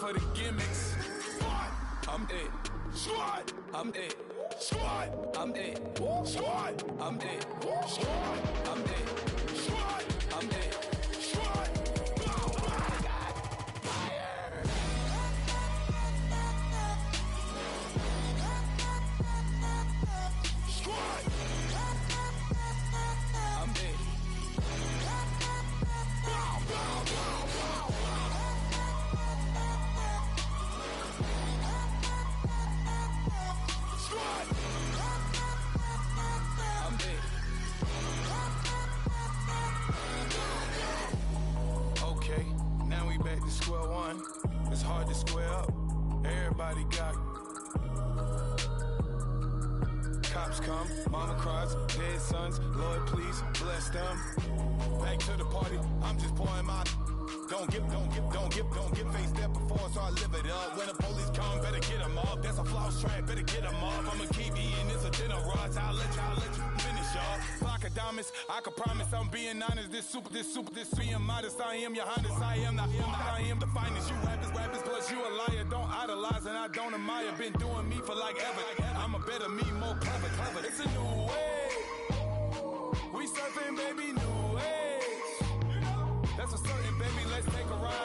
for the gimmicks. I'm it. I'm it. I'm it. I'm it. I'm it. I'm it. Okay, now we back to square one. It's hard to square up. Everybody got cops come, mama cries, dead sons. Lord, please bless them. Back to the party. I'm just pouring my. Don't get faced that before, so I live it up. When the police come, better get them up. That's a floss track, better get them up. I'ma keep eating this a dinner rush. I'll let you finish up. Flock of diamonds, I can promise I'm being honest. This being modest. I am your highness. I am the finest. You rappers, plus you a liar. Don't idolize and I don't admire. Been doing me for like ever. I'm a better me, more clever. It's a new way. We surfing, baby, new age. That's a certain, baby. Let's take a ride.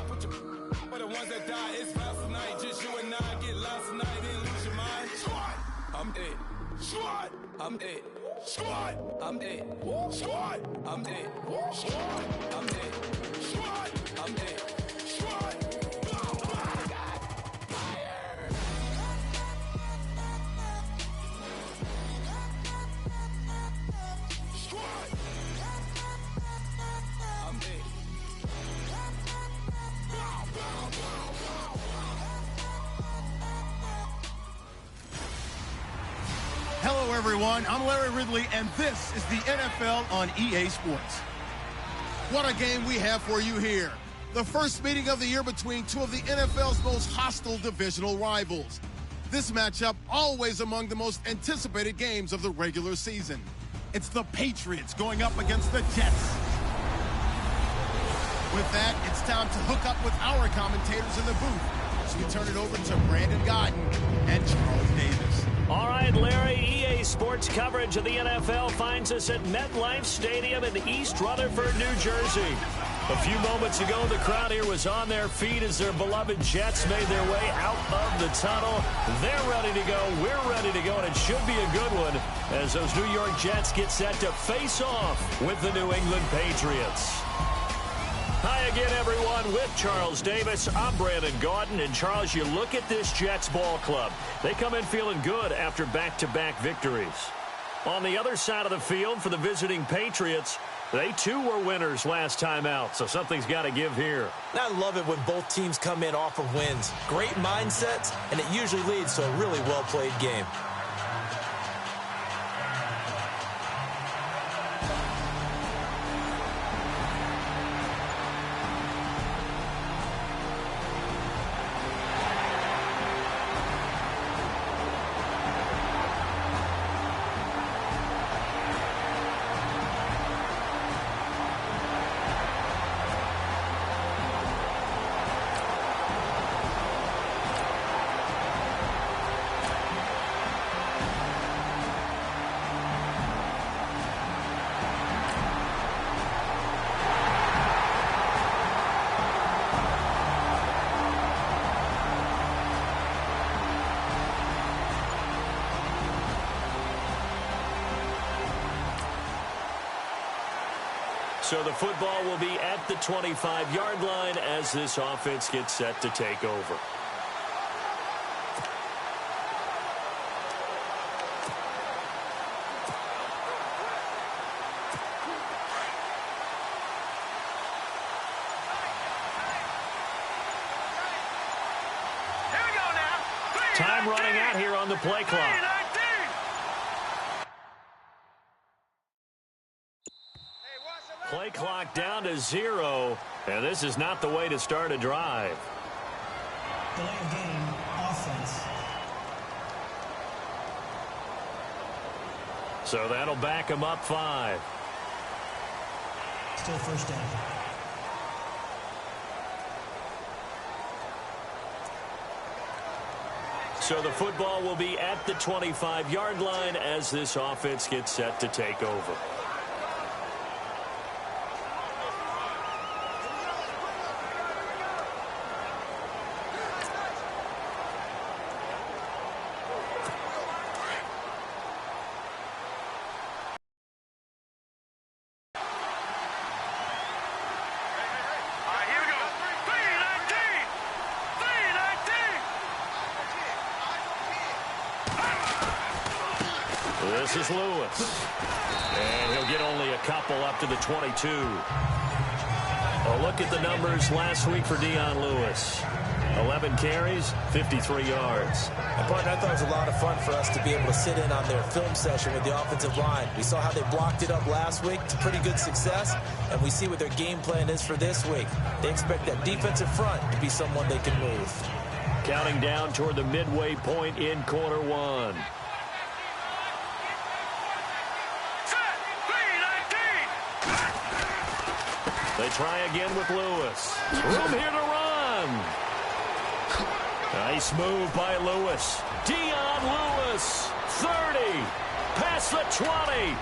Put your for the ones that die. It's vows tonight. Just you and I get lost tonight and lose your mind. I'm it. I'm it. I'm it. I'm it. I'm it. I'm it. Hello, everyone. I'm Larry Ridley, and this is the NFL on EA Sports. What a game we have for you here. The first meeting of the year between two of the NFL's most hostile divisional rivals. This matchup always among the most anticipated games of the regular season. It's the Patriots going up against the Jets. With that, it's time to hook up with our commentators in the booth. So we turn it over to Brandon Godden and Charles Davis. All right, Larry, EA Sports coverage of the NFL finds us at MetLife Stadium in East Rutherford, New Jersey. A few moments ago, the crowd here was on their feet as their beloved Jets made their way out of the tunnel. They're ready to go. We're ready to go, and it should be a good one as those New York Jets get set to face off with the New England Patriots. Hi again, everyone, with Charles Davis. I'm Brandon Gaudin, and Charles, you look at this Jets ball club. They come in feeling good after back-to-back victories. On the other side of the field for the visiting Patriots, they too were winners last time out, so something's got to give here. I love it when both teams come in off of wins. Great mindsets, and it usually leads to a really well-played game. So the football will be at the 25-yard line as this offense gets set to take over. Time running out here on the play clock. Play clock down to 0, and this is not the way to start a drive. Delay of game, offense. So that'll back him up 5. Still first down. So the football will be at the 25-yard line as this offense gets set to take over. This is Lewis. And he'll get only a couple up to the 22. A look at the numbers last week for Dion Lewis. 11 carries, 53 yards. And partner, I thought it was a lot of fun for us to be able to sit in on their film session with the offensive line. We saw how they blocked it up last week. It's a pretty good success. And we see what their game plan is for this week. They expect that defensive front to be someone they can move. Counting down toward the midway point in quarter one. They try again with Lewis. Room here to run. Nice move by Lewis. Dion Lewis, 30, past the 20,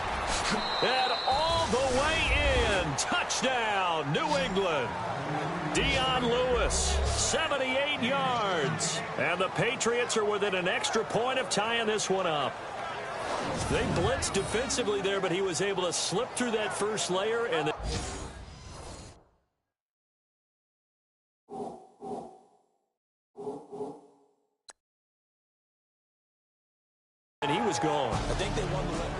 and all the way in. Touchdown, New England. Dion Lewis, 78 yards. And the Patriots are within an extra point of tying this one up. They blitzed defensively there, but he was able to slip through that first layer and he was gone. I think they won the leverage.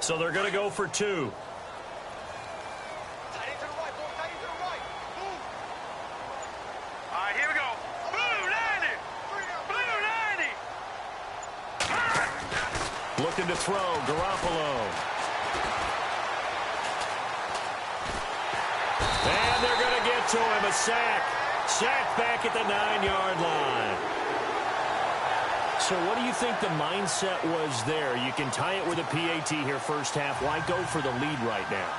So they're going to go for two. Here we go. Blue 90. Blue 90. Looking to throw, Garoppolo. And they're going to get to him, a sack. Sack back at the 9-yard line. So what do you think the mindset was there? You can tie it with a PAT here first half. Why go for the lead right now?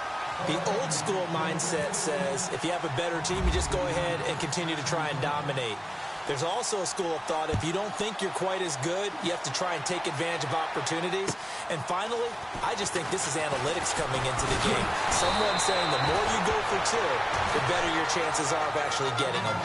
The old school mindset says if you have a better team, you just go ahead and continue to try and dominate. There's also a school of thought, if you don't think you're quite as good, you have to try and take advantage of opportunities. And finally, I just think this is analytics coming into the game. Someone saying the more you go for two, the better your chances are of actually getting them.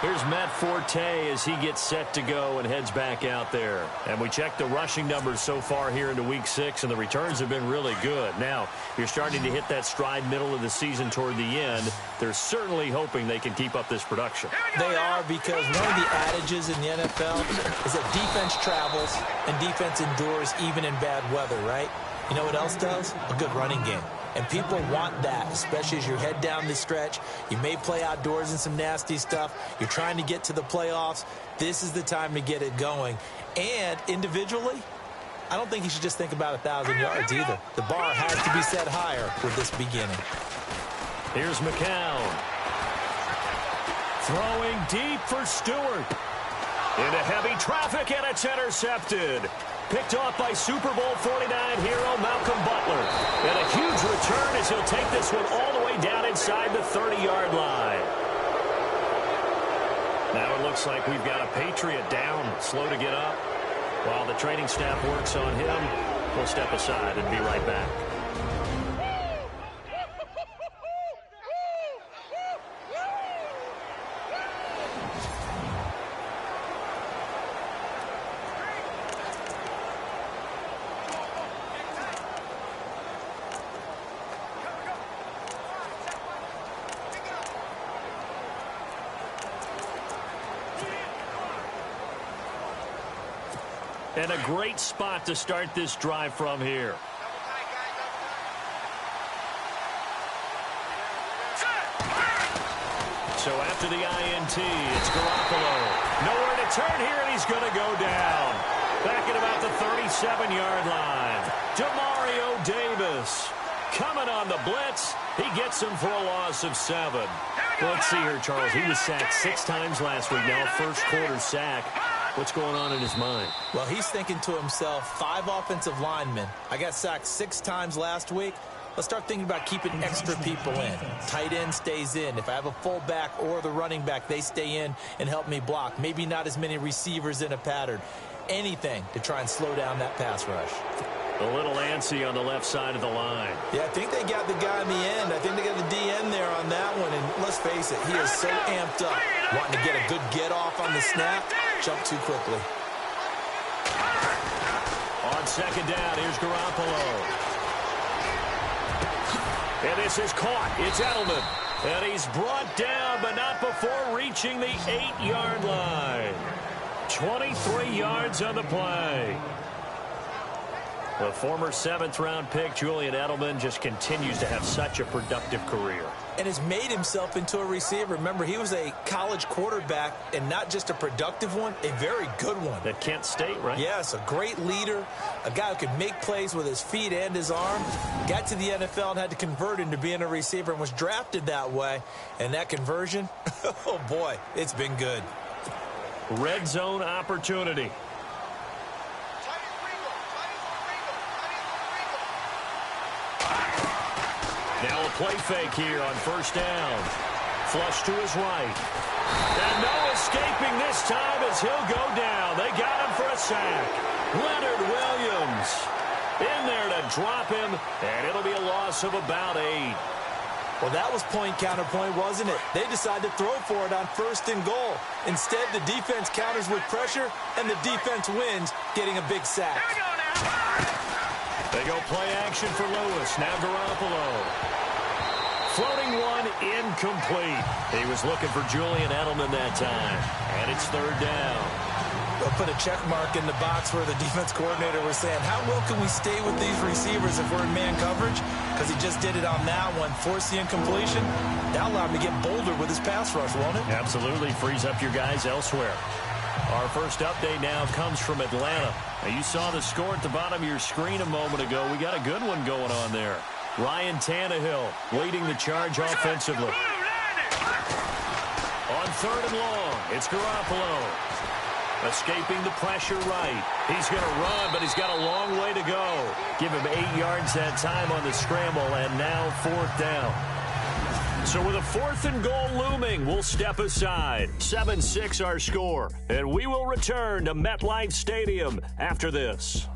Here's Matt Forte as he gets set to go and heads back out there. And we check the rushing numbers so far here into Week 6, and the returns have been really good. Now, you're starting to hit that stride middle of the season toward the end. They're certainly hoping they can keep up this production. They are, because one of the adages in the NFL is that defense travels and defense endures even in bad weather, right? You know what else does? A good running game. And people want that, especially as you head down the stretch. You may play outdoors in some nasty stuff. You're trying to get to the playoffs. This is the time to get it going. And individually, I don't think you should just think about 1,000 yards either. The bar has to be set higher with this beginning. Here's McCown. Throwing deep for Stewart. Into heavy traffic, and it's intercepted. Picked off by Super Bowl 49 hero Malcolm Butler. And a huge return as he'll take this one all the way down inside the 30-yard line. Now it looks like we've got a Patriot down, slow to get up. While the training staff works on him, we'll step aside and be right back. And a great spot to start this drive from here. So after the INT, it's Garoppolo. Nowhere to return here, and he's going to go down. Back at about the 37-yard line. Demario Davis coming on the blitz. He gets him for a loss of 7. Well, let's see here, Charles. He was sacked 6 times last week. Now first quarter sack. What's going on in his mind? Well, he's thinking to himself, 5 offensive linemen. I got sacked 6 times last week. Let's start thinking about keeping extra people in. Tight end stays in. If I have a fullback or the running back, they stay in and help me block. Maybe not as many receivers in a pattern. Anything to try and slow down that pass rush. A little antsy on the left side of the line. Yeah, I think they got the guy in the end. I think they got the DN there on that one. And let's face it, he is so amped up. Wanting to get a good get off on the snap. Jump too quickly. On second down, here's Garoppolo. And this is caught. It's Edelman. And he's brought down, but not before reaching the 8-yard line. 23 yards on the play. The former 7th-round pick, Julian Edelman, just continues to have such a productive career. And has made himself into a receiver. Remember, he was a college quarterback, and not just a productive one, a very good one. At Kent State, right? Yes, a great leader, a guy who could make plays with his feet and his arm. Got to the NFL and had to convert into being a receiver and was drafted that way. And that conversion, oh boy, it's been good. Red zone opportunity. Now a play fake here on first down. Flush to his right. And no escaping this time as he'll go down. They got him for a sack. Leonard Williams in there to drop him, and it'll be a loss of about 8. Well, that was point counterpoint, wasn't it? They decided to throw for it on 1st and goal. Instead, the defense counters with pressure, and the defense wins, getting a big sack. They go play action for Lewis. Now Garoppolo. Floating one, incomplete. He was looking for Julian Edelman that time. And it's 3rd down. They'll put a check mark in the box where the defense coordinator was saying, how well can we stay with these receivers if we're in man coverage? Because he just did it on that one, forced the incompletion. That allowed him to get bolder with his pass rush, won't it? Absolutely. Frees up your guys elsewhere. Our first update now comes from Atlanta. Now, you saw the score at the bottom of your screen a moment ago. We got a good one going on there. Ryan Tannehill leading the charge offensively. On 3rd and long, it's Garoppolo. Escaping the pressure right. He's going to run, but he's got a long way to go. Give him 8 yards that time on the scramble, and now 4th down. So with a 4th and goal looming, we'll step aside. 7-6 our score, and we will return to MetLife Stadium after this.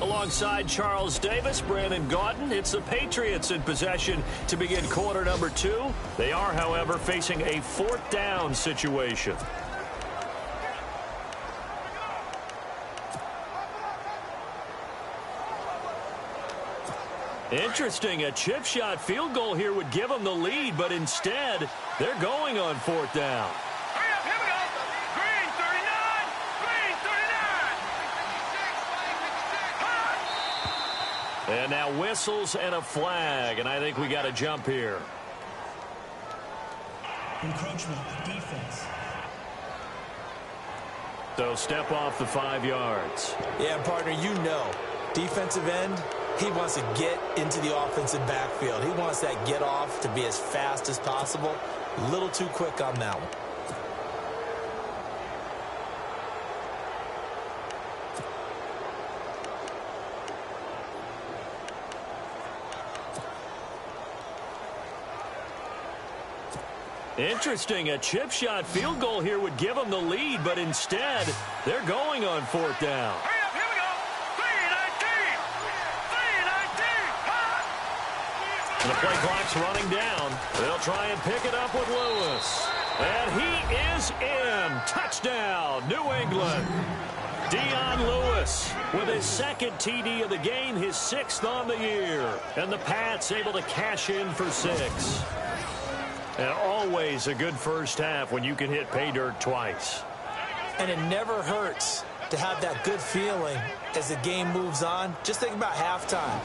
Alongside Charles Davis, Brandon Gaudin, it's the Patriots in possession to begin quarter number 2. They are, however, facing a 4th down situation. Interesting, a chip shot field goal here would give them the lead, but instead, they're going on 4th down. And now whistles and a flag, and I think we got to jump here. Encroachment, defense. So step off the 5 yards. Yeah, partner, you know, defensive end, he wants to get into the offensive backfield. He wants that get off to be as fast as possible. A little too quick on that one. Interesting, a chip shot field goal here would give them the lead, but instead, they're going on 4th down. Here we go. 3-19. The play clock's running down. They'll try and pick it up with Lewis. And he is in. Touchdown, New England. Dion Lewis with his 2nd TD of the game, his 6th on the year. And the Pats able to cash in for 6. And always a good first half when you can hit pay dirt twice. And it never hurts to have that good feeling as the game moves on. Just think about halftime.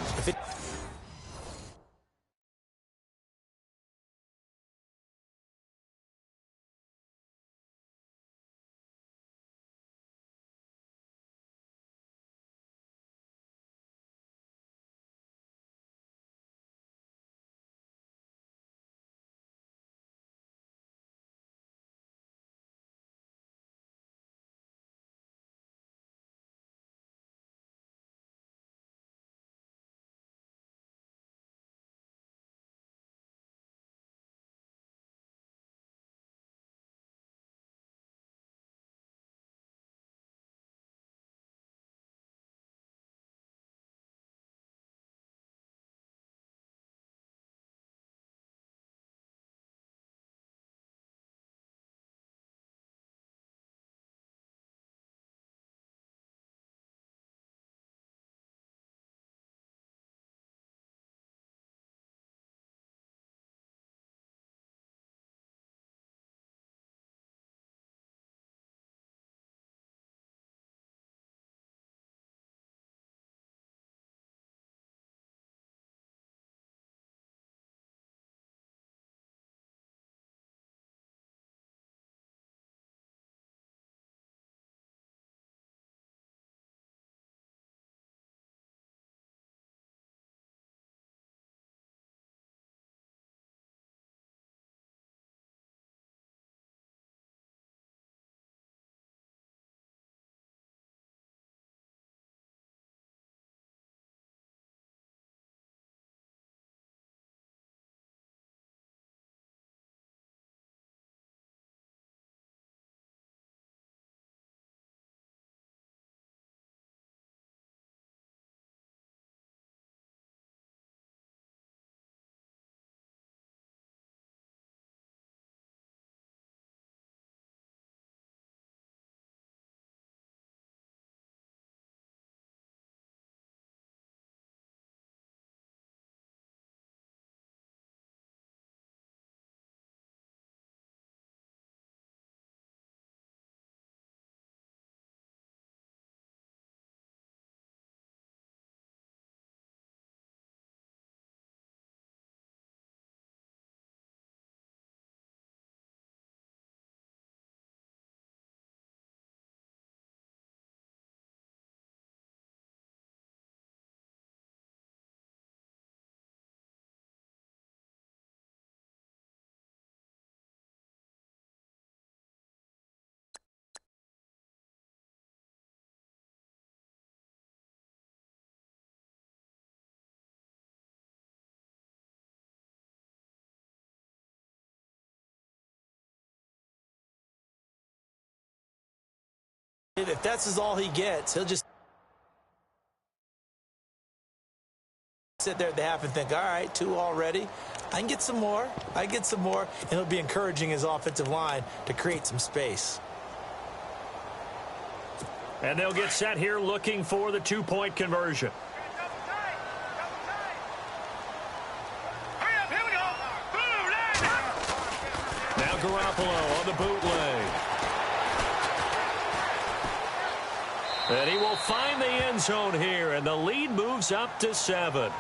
If that's all he gets, he'll just sit there at the half and think, all right, 2 already. I can get some more. I get some more. And he'll be encouraging his offensive line to create some space. And they'll get set here looking for the 2-point conversion. Now Garoppolo on the bootleg. And he will find the end zone here, and the lead moves up to 7.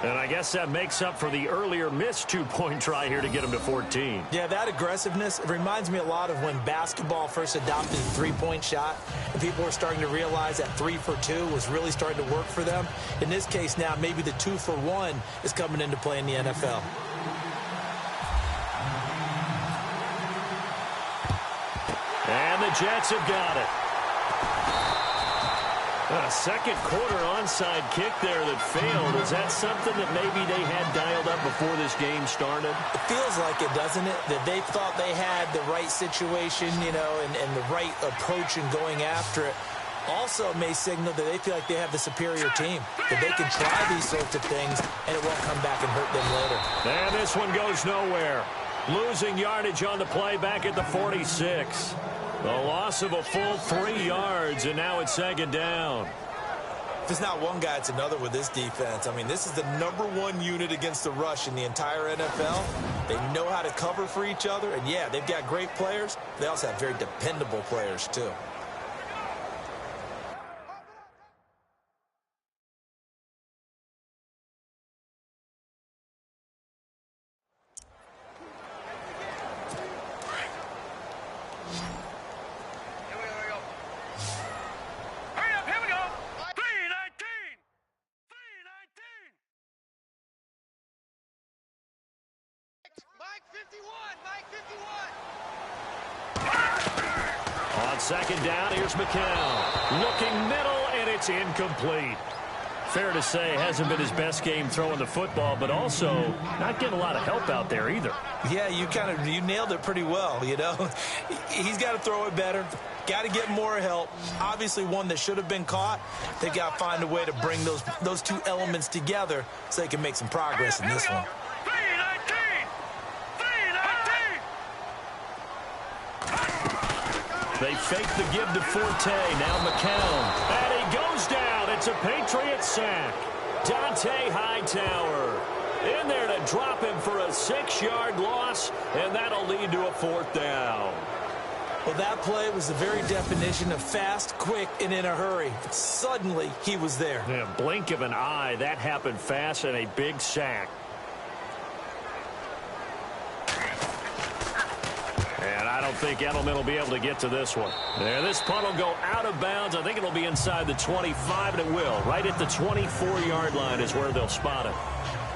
And I guess that makes up for the earlier missed 2-point try here to get him to 14. Yeah, that aggressiveness, it reminds me a lot of when basketball first adopted the 3-point shot, and people were starting to realize that 3 for 2 was really starting to work for them. In this case now, maybe the 2 for 1 is coming into play in the NFL. And the Jets have got it. A second quarter onside kick there that failed. Is that something that maybe they had dialed up before this game started? It feels like it, doesn't it? That they thought they had the right situation, you know, and the right approach in going after it. Also may signal that they feel like they have the superior team, that they can try these sorts of things, and it won't come back and hurt them later. And this one goes nowhere. Losing yardage on the play back at the 46. A loss of a full 3 yards, and now it's second down. If it's not one guy, it's another with this defense. I mean, this is the #1 unit against the rush in the entire NFL. They know how to cover for each other, and yeah, they've got great players. They also have very dependable players, too. On second down, here's McCown. Looking middle, and it's incomplete. Fair to say, hasn't been his best game throwing the football, but also not getting a lot of help out there either. Yeah, you nailed it pretty well, you know. He's got to throw it better. Got to get more help. Obviously one that should have been caught. They've got to find a way to bring those two elements together so they can make some progress in this one. They fake the give to Forte. Now McCown. And he goes down. It's a Patriots sack. Dante Hightower in there to drop him for a 6-yard loss, and that'll lead to a 4th down. Well, that play was the very definition of fast, quick, and in a hurry. Suddenly, he was there. Yeah, blink of an eye. That happened fast, and a big sack. I don't think Edelman will be able to get to this one. There, this punt will go out of bounds. I think it'll be inside the 25, and it will. Right at the 24-yard line is where they'll spot it.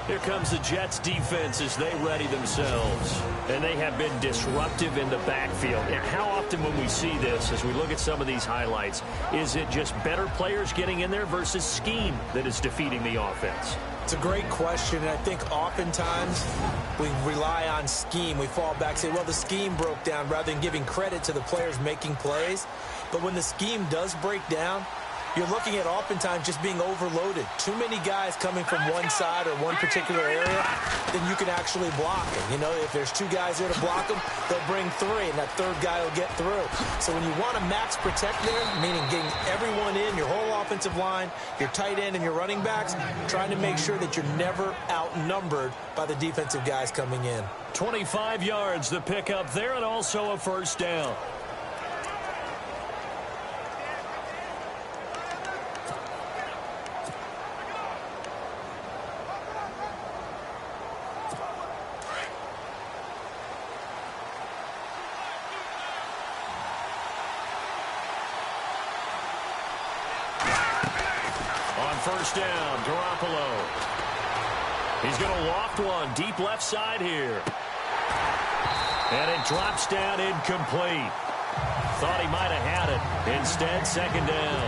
Here comes the Jets defense as they ready themselves. And they have been disruptive in the backfield. And how often when we see this, as we look at some of these highlights, is it just better players getting in there versus scheme that is defeating the offense? It's a great question, and I think oftentimes we rely on scheme. We fall back and say, well, the scheme broke down, rather than giving credit to the players making plays. But when the scheme does break down, you're looking at oftentimes just being overloaded. Too many guys coming from one side or one particular area, then you can actually block them. You know, if there's 2 guys there to block them, they'll bring 3, and that 3rd guy will get through. So when you want to max protect there, meaning getting everyone in, your whole offensive line, your tight end and your running backs, trying to make sure that you're never outnumbered by the defensive guys coming in. 25 yards the pickup there, and also a 1st down. First down, Garoppolo. He's going to loft one deep left side here. And it drops down incomplete. Thought he might have had it. Instead, second down.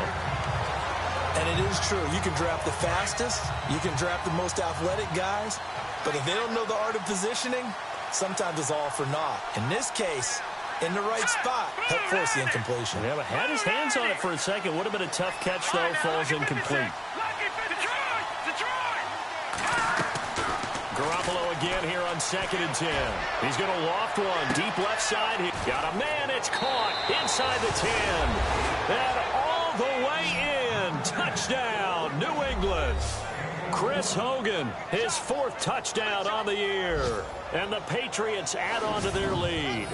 And it is true. You can draft the fastest. You can draft the most athletic guys. But if they don't know the art of positioning, sometimes it's all for naught. In this case, in the right spot. Helped force the incompletion. Yeah, but had his hands on it for a second. Would have been a tough catch, though. Falls incomplete. Garoppolo again here on 2nd and 10. He's going to loft one. Deep left side. He got a man. It's caught inside the 10. And all the way in. Touchdown, New England. Chris Hogan, his 4th touchdown on the year. And the Patriots add on to their lead.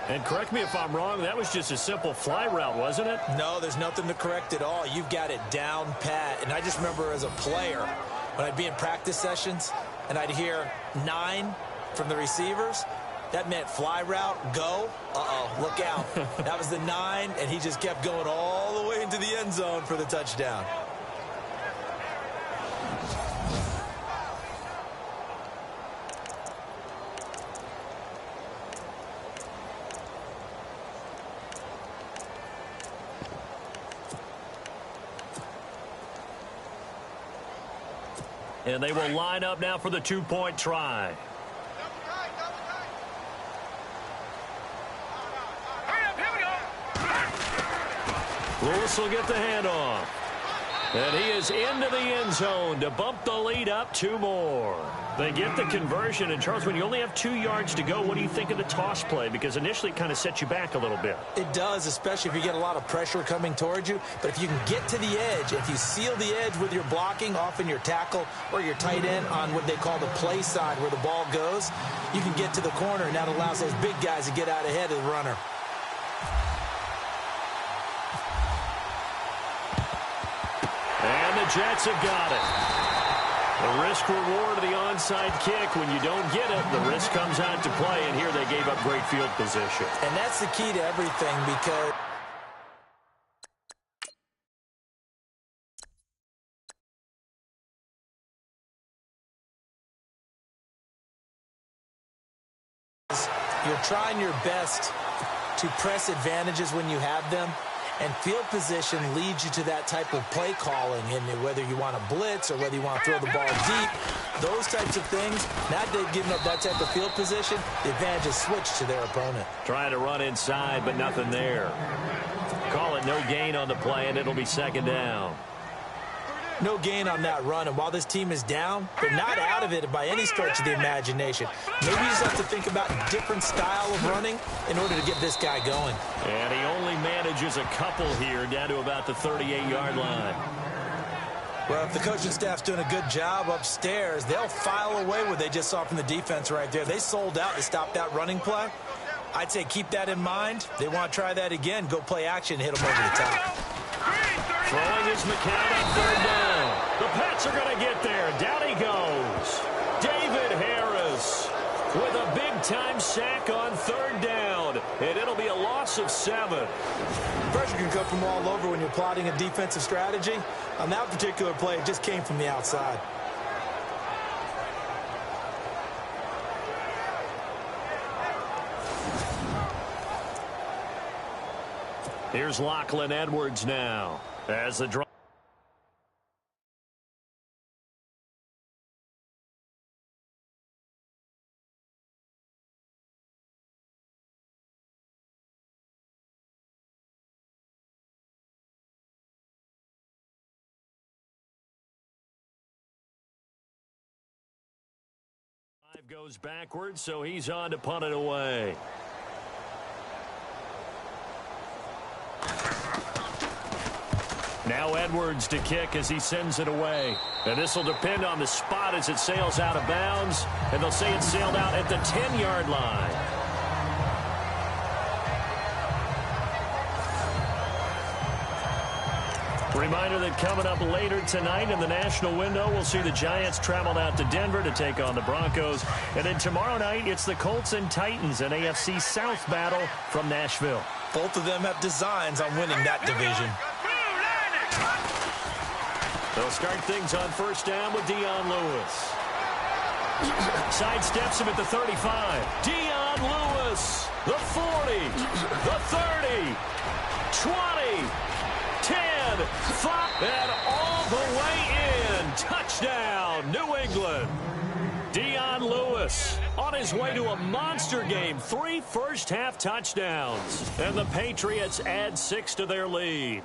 And correct me if I'm wrong, that was just a simple fly route, wasn't it? No, there's nothing to correct at all. You've got it down pat. And I just remember as a player, when I'd be in practice sessions and I'd hear 9 from the receivers, that meant fly route, go. Uh-oh, look out. That was the 9, and he just kept going all the way into the end zone for the touchdown. And they will line up now for the 2-point try. Lewis will get the handoff. And he is into the end zone to bump the lead up 2 more. They get the conversion. And, Charles, when you only have 2 yards to go, what do you think of the toss play? Because initially it kind of sets you back a little bit. It does, especially if you get a lot of pressure coming towards you. But if you can get to the edge, if you seal the edge with your blocking, often your tackle or your tight end on what they call the play side where the ball goes, you can get to the corner, and that allows those big guys to get out ahead of the runner. And the Jets have got it. The risk-reward of the onside kick. When you don't get it, the risk comes out to play, and here they gave up great field position. And that's the key to everything, because you're trying your best to press advantages when you have them. And field position leads you to that type of play calling, and whether you want to blitz or whether you want to throw the ball deep, those types of things. Now they've given up that type of field position, the advantage is switched to their opponent. Trying to run inside, but nothing there. Call it no gain on the play, and it'll be 2nd down. No gain on that run, and while this team is down, they're not out of it by any stretch of the imagination. Maybe you just have to think about a different style of running in order to get this guy going. And he only manages a couple here, down to about the 38-yard line. Well, if the coaching staff's doing a good job upstairs, they'll file away what they just saw from the defense right there. They sold out to stop that running play. I'd say keep that in mind. They want to try that again, go play action, hit them over the top. Throwing his McCown on 3rd down. The Pats are going to get there. Down he goes. David Harris with a big-time sack on 3rd down. And it'll be a loss of 7. Pressure can come from all over when you're plotting a defensive strategy. On that particular play, it just came from the outside. Here's Lachlan Edwards now as the draw. Goes backwards, so he's on to punt it away. Now Edwards to kick as he sends it away. And this will depend on the spot as it sails out of bounds. And they'll say it sailed out at the 10-yard line. Reminder that coming up later tonight in the national window, we'll see the Giants travel out to Denver to take on the Broncos. And then tomorrow night, it's the Colts and Titans, an AFC South battle from Nashville. Both of them have designs on winning that division. They'll start things on 1st down with Dion Lewis. Sidesteps him at the 35. Dion Lewis, the 40, the 30, 20, 10, 5, and all the way in. Touchdown, New England. Dion Lewis on his way to a monster game. 3 first-half touchdowns. And the Patriots add 6 to their lead.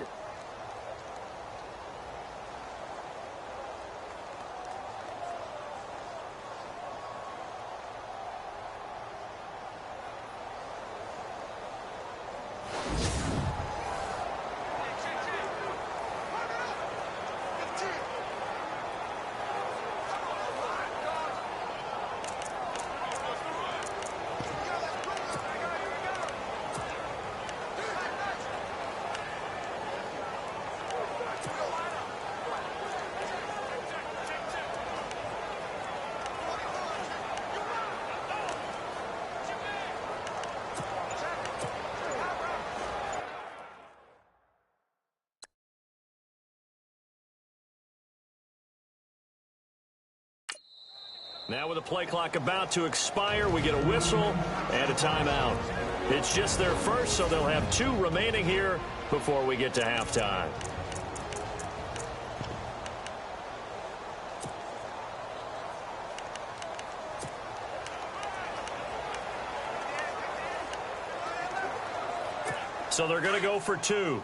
Now with the play clock about to expire, we get a whistle and a timeout. It's just their first, so they'll have 2 remaining here before we get to halftime. So they're going to go for 2.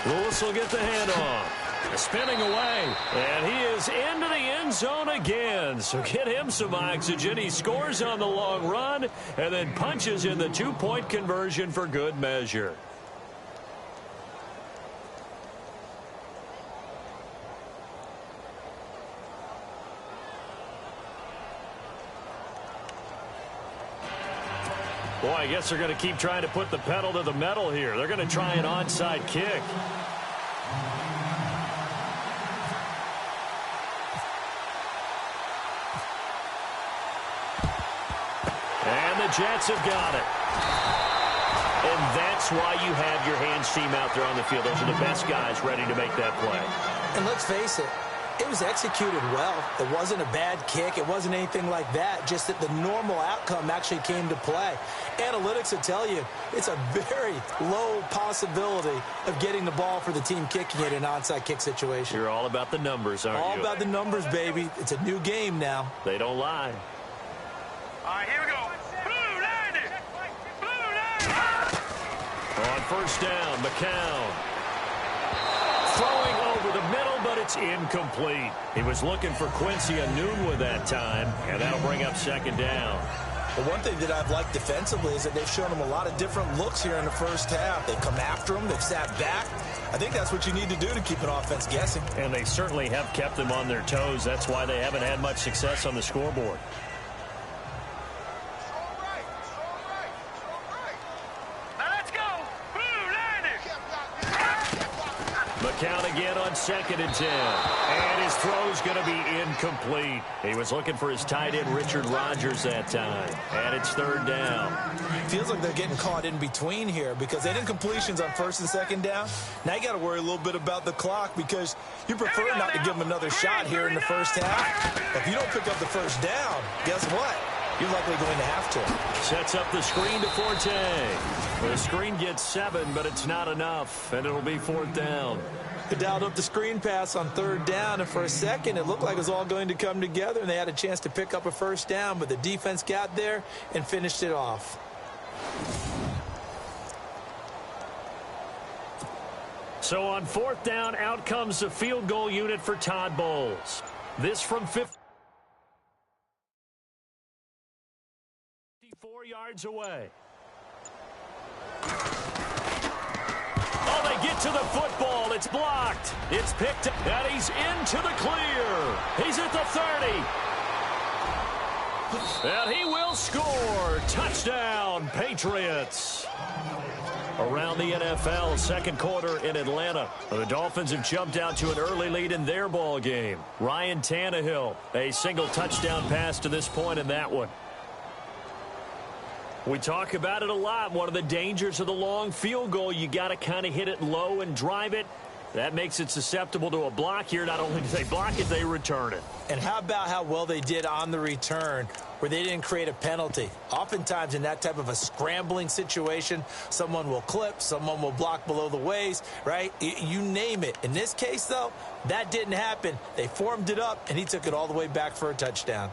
Lewis will get the handoff. Spinning away. And he is into the end zone again. So get him some oxygen. He scores on the long run and then punches in the 2-point conversion for good measure. Boy, I guess they're going to keep trying to put the pedal to the metal here. They're going to try an onside kick. And the Jets have got it. And that's why you have your hands team out there on the field. Those are the best guys ready to make that play. And let's face it, it was executed well. It wasn't a bad kick. It wasn't anything like that. Just that the normal outcome actually came to play. Analytics will tell you it's a very low possibility of getting the ball for the team kicking it in an onside kick situation. You're all about the numbers, aren't you? All about the numbers, baby. It's a new game now. They don't lie. All right, here we go. Blue 90. Blue 90. On first down, McCown. Throwing over the middle, but it's incomplete. He was looking for Quincy Enunwa that time, and that'll bring up second down. Well, one thing that I've liked defensively is that they've shown him a lot of different looks here in the first half. They've come after him. They've sat back. I think that's what you need to do to keep an offense guessing. And they certainly have kept them on their toes. That's why they haven't had much success on the scoreboard. McCown again on 2nd and 10. And his throw's going to be incomplete. He was looking for his tight end, Richard Rodgers, that time. And it's 3rd down. Feels like they're getting caught in between here because they didn't completions on 1st and 2nd down. Now you got to worry a little bit about the clock because you prefer not to give them another shot here in the first half. If you don't pick up the first down, guess what? You're likely going to have to. Sets up the screen to Forte. The screen gets 7, but it's not enough, and it'll be 4th down. They dialed up the screen pass on 3rd down, and for a second it looked like it was all going to come together, and they had a chance to pick up a first down, but the defense got there and finished it off. So on 4th down, out comes the field goal unit for Todd Bowles. This from 54 yards away. Oh, they get to the football. It's blocked. It's picked up, and he's into the clear. He's at the 30. And he will score. Touchdown, Patriots. Around the NFL, 2nd quarter in Atlanta. The Dolphins have jumped out to an early lead in their ball game. Ryan Tannehill, a single touchdown pass to this point in that one. We talk about it a lot. One of the dangers of the long field goal, you got to kind of hit it low and drive it. That makes it susceptible to a block here. Not only do they block it, they return it. And how about how well they did on the return where they didn't create a penalty? Oftentimes in that type of a scrambling situation, someone will clip, someone will block below the waist, right? You name it. In this case, though, that didn't happen. They formed it up, and he took it all the way back for a touchdown.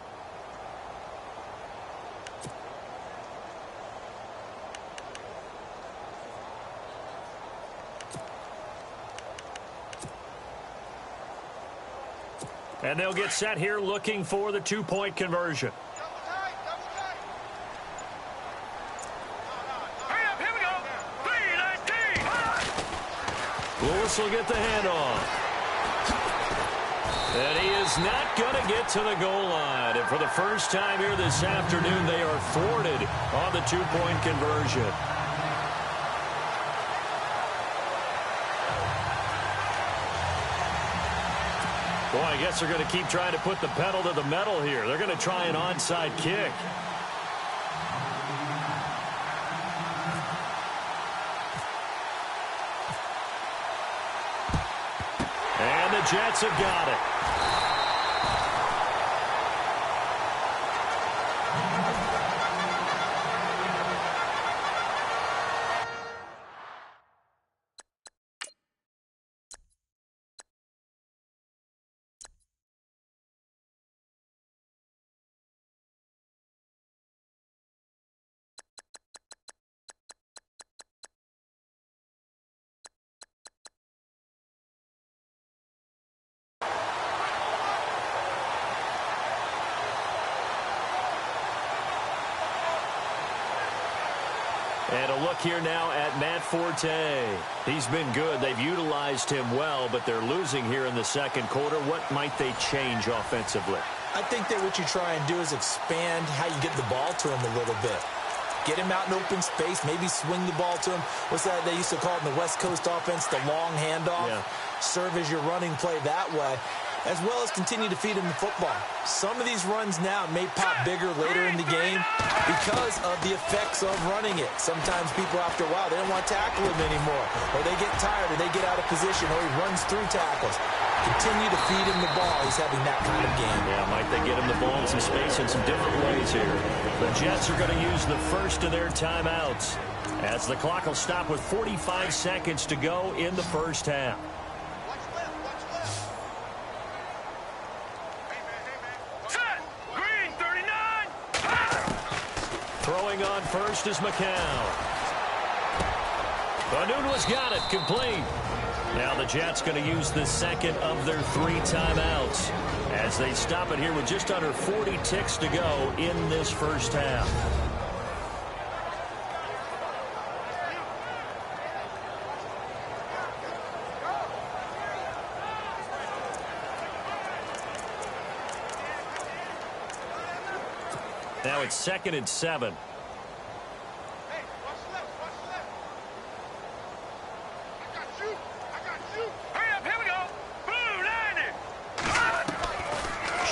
And they'll get set here looking for the two-point conversion. Hurry up, here we go. 3-19. Lewis will get the handoff. And he is not going to get to the goal line. And for the first time here this afternoon, they are thwarted on the two-point conversion. Boy, I guess they're going to keep trying to put the pedal to the metal here. They're going to try an onside kick. And the Jets have got it. And a look here now at Matt Forte. He's been good. They've utilized him well, but they're losing here in the second quarter. What might they change offensively? I think that what you try and do is expand how you get the ball to him a little bit. Get him out in open space, maybe swing the ball to him. What's that they used to call it in the West Coast offense, the long handoff? Yeah. Serve as your running play that way, as well as continue to feed him the football. Some of these runs now may pop bigger later in the game because of the effects of running it. Sometimes people, after a while, they don't want to tackle him anymore, or they get tired, or they get out of position, or he runs through tackles. Continue to feed him the ball. He's having that kind of game. Yeah, might they get him the ball in some space in some different ways here. The Jets are going to use the first of their timeouts as the clock will stop with 45 seconds to go in the first half. Throwing on first is McCown. Anunwa's got it, complete. Now the Jets going to use the second of their 3 timeouts as they stop it here with just under 40 ticks to go in this first half. Now it's 2nd and 7.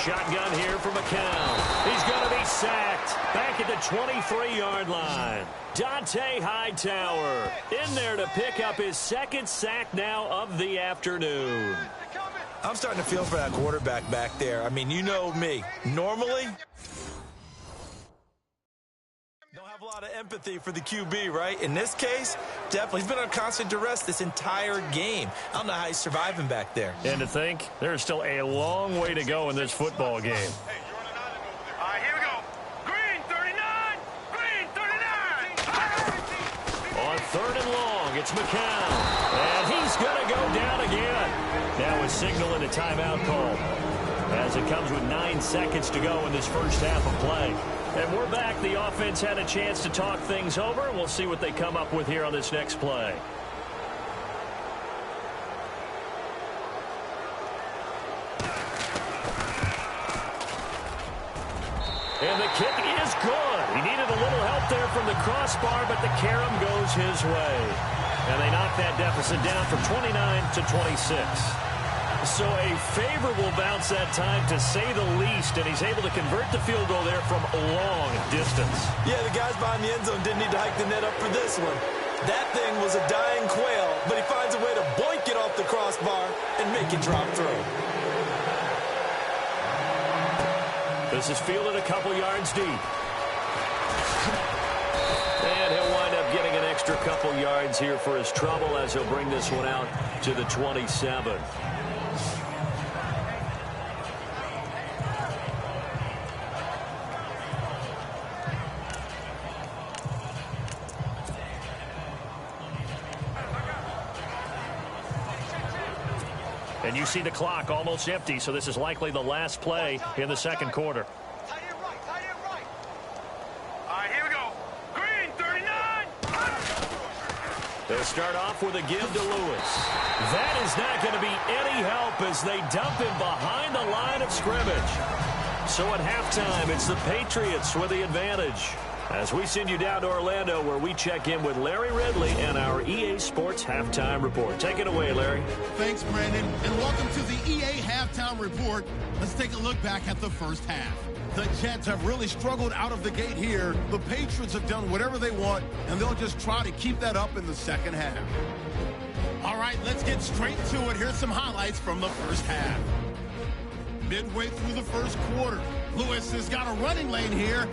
Shotgun here for McCown. He's going to be sacked back at the 23-yard line. Dante Hightower in there to pick up his 2nd sack now of the afternoon. I'm starting to feel for that quarterback back there. I mean, you know me. Normally, don't have a lot of empathy for the QB, right? In this case, definitely. He's been on constant duress this entire game. I don't know how he's surviving back there. And to think, there's still a long way to go in this football game. All right, here we go. Green 39. Green 39. On 3rd and long, it's McCown. And he's going to go down again. Now a signal and a timeout call as it comes with 9 seconds to go in this first half of play. And we're back. The offense had a chance to talk things over. We'll see what they come up with here on this next play. And the kick is good. He needed a little help there from the crossbar, but the carom goes his way. And they knock that deficit down from 29 to 26. So a favorable bounce that time, to say the least, and he's able to convert the field goal there from a long distance. Yeah, the guys behind the end zone didn't need to hike the net up for this one. That thing was a dying quail, but he finds a way to boink it off the crossbar and make it drop through. This is fielded a couple yards deep. And he'll wind up getting an extra couple yards here for his trouble as he'll bring this one out to the 27. And you see the clock almost empty, so this is likely the last play in the second quarter. Tight end right. All right, here we go. Green, 39. They'll start off with a give to Lewis. That is not going to be any help as they dump him behind the line of scrimmage. So at halftime, it's the Patriots with the advantage. As we send you down to Orlando, where we check in with Larry Ridley and our EA Sports Halftime Report. Take it away, Larry. Thanks, Brandon, and welcome to the EA Halftime Report. Let's take a look back at the first half. The Jets have really struggled out of the gate here. The Patriots have done whatever they want, and they'll just try to keep that up in the second half. All right, let's get straight to it. Here's some highlights from the first half. Midway through the first quarter, Lewis has got a running lane here,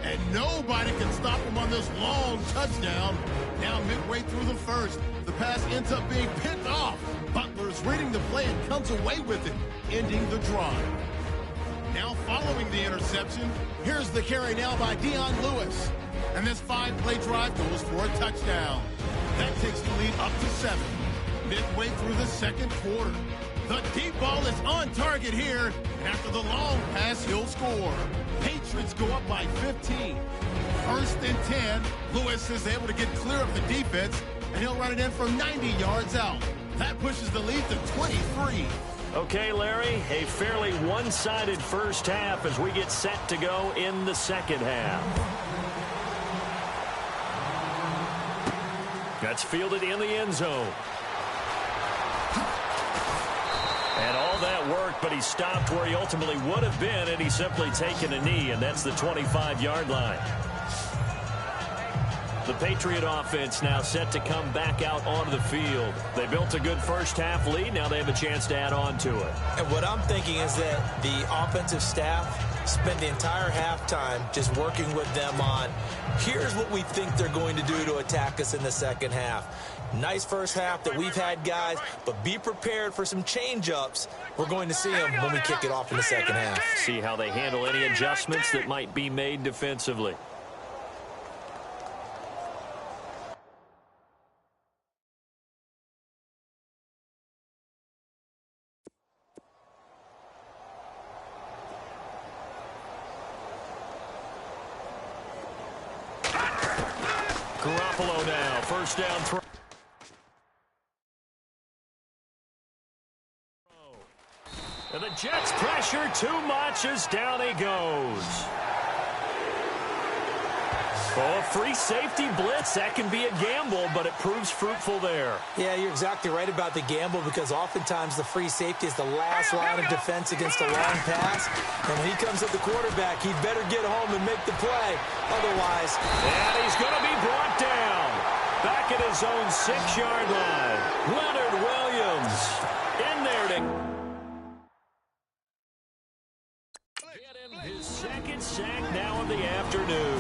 and nobody can stop him on this long touchdown. Now midway through the first, the pass ends up being picked off. Butler's reading the play and comes away with it, ending the drive. Now following the interception, here's the carry now by Dion Lewis. And this 5-play drive goes for a touchdown. That takes the lead up to 7. Midway through the second quarter, the deep ball is on target here, and after the long pass, he'll score. Patriots go up by 15. First and 10, Lewis is able to get clear of the defense, and he'll run it in from 90 yards out. That pushes the lead to 23. Okay, Larry, a fairly one-sided first half as we get set to go in the second half. That's fielded in the end zone. And all that worked, but he stopped where he ultimately would have been, and he's simply taken a knee, and that's the 25-yard line. The Patriot offense now set to come back out onto the field. They built a good first-half lead. Now they have a chance to add on to it. And what I'm thinking is that the offensive staff spend the entire halftime just working with them on, here's what we think they're going to do to attack us in the second half. Nice first half that we've had, guys, but be prepared for some change-ups. We're going to see them when we kick it off in the second half. See how they handle any adjustments that might be made defensively. Garoppolo now, first down throw. And the Jets pressure too much as down he goes. Oh, a free safety blitz. That can be a gamble, but it proves fruitful there. Yeah, you're exactly right about the gamble because oftentimes the free safety is the last line of defense against a long pass. And when he comes at the quarterback, he'd better get home and make the play. Otherwise. And he's going to be brought down. Back at his own 6-yard line. Leonard Williams in there to get him his second sack now of the afternoon.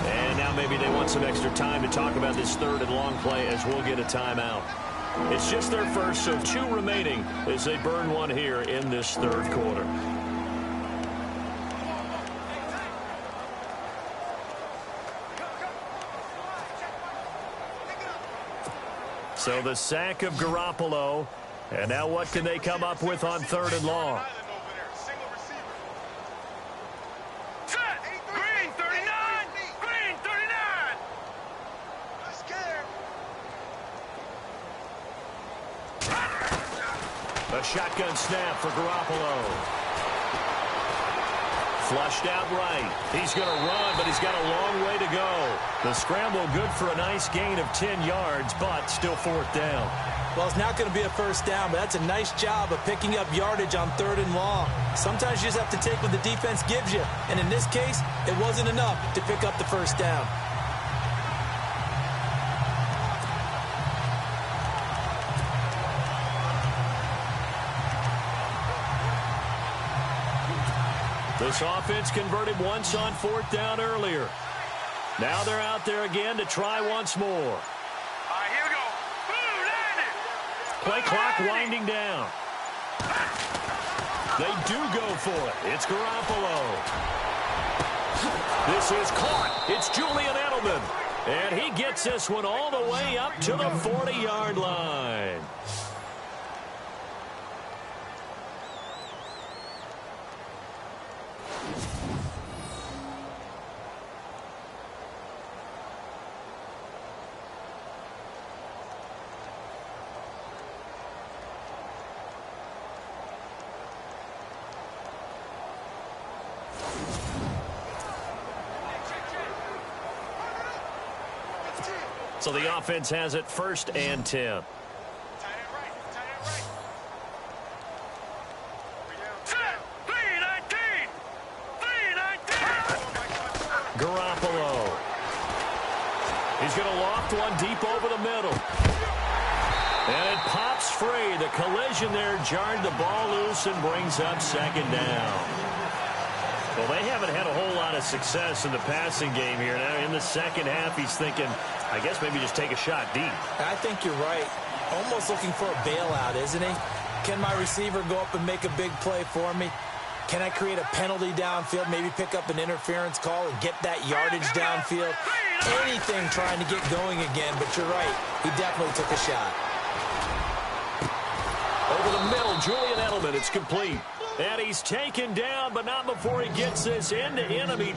And now maybe they want some extra time to talk about this third and long play as we'll get a timeout. It's just their first, so 2 remaining as they burn one here in this third quarter. So the sack of Garoppolo. And now what can they come up with on third and long? A shotgun snap for Garoppolo. Flushed out right. He's going to run, but he's got a long way to go. The scramble good for a nice gain of 10 yards, but still fourth down. Well, it's not going to be a first down, but that's a nice job of picking up yardage on third and long. Sometimes you just have to take what the defense gives you, and in this case, it wasn't enough to pick up the first down. This offense converted once on 4th down earlier. Now they're out there again to try once more. All right, here we go. Play clock winding down. They do go for it. It's Garoppolo. This is caught. It's Julian Edelman. And he gets this one all the way up to the 40-yard line. So the offense has it 1st and 10. Garoppolo. He's going to loft one deep over the middle. And it pops free. The collision there jarred the ball loose and brings up 2nd down. Well, they haven't had a whole lot of success in the passing game here. Now, in the second half, he's thinking, I guess maybe just take a shot deep. I think you're right. Almost looking for a bailout, isn't he? Can my receiver go up and make a big play for me? Can I create a penalty downfield, maybe pick up an interference call and get that yardage downfield? Anything trying to get going again, but you're right. He definitely took a shot. Over the middle, Julian Edelman. It's complete. And he's taken down, but not before he gets this into enemy.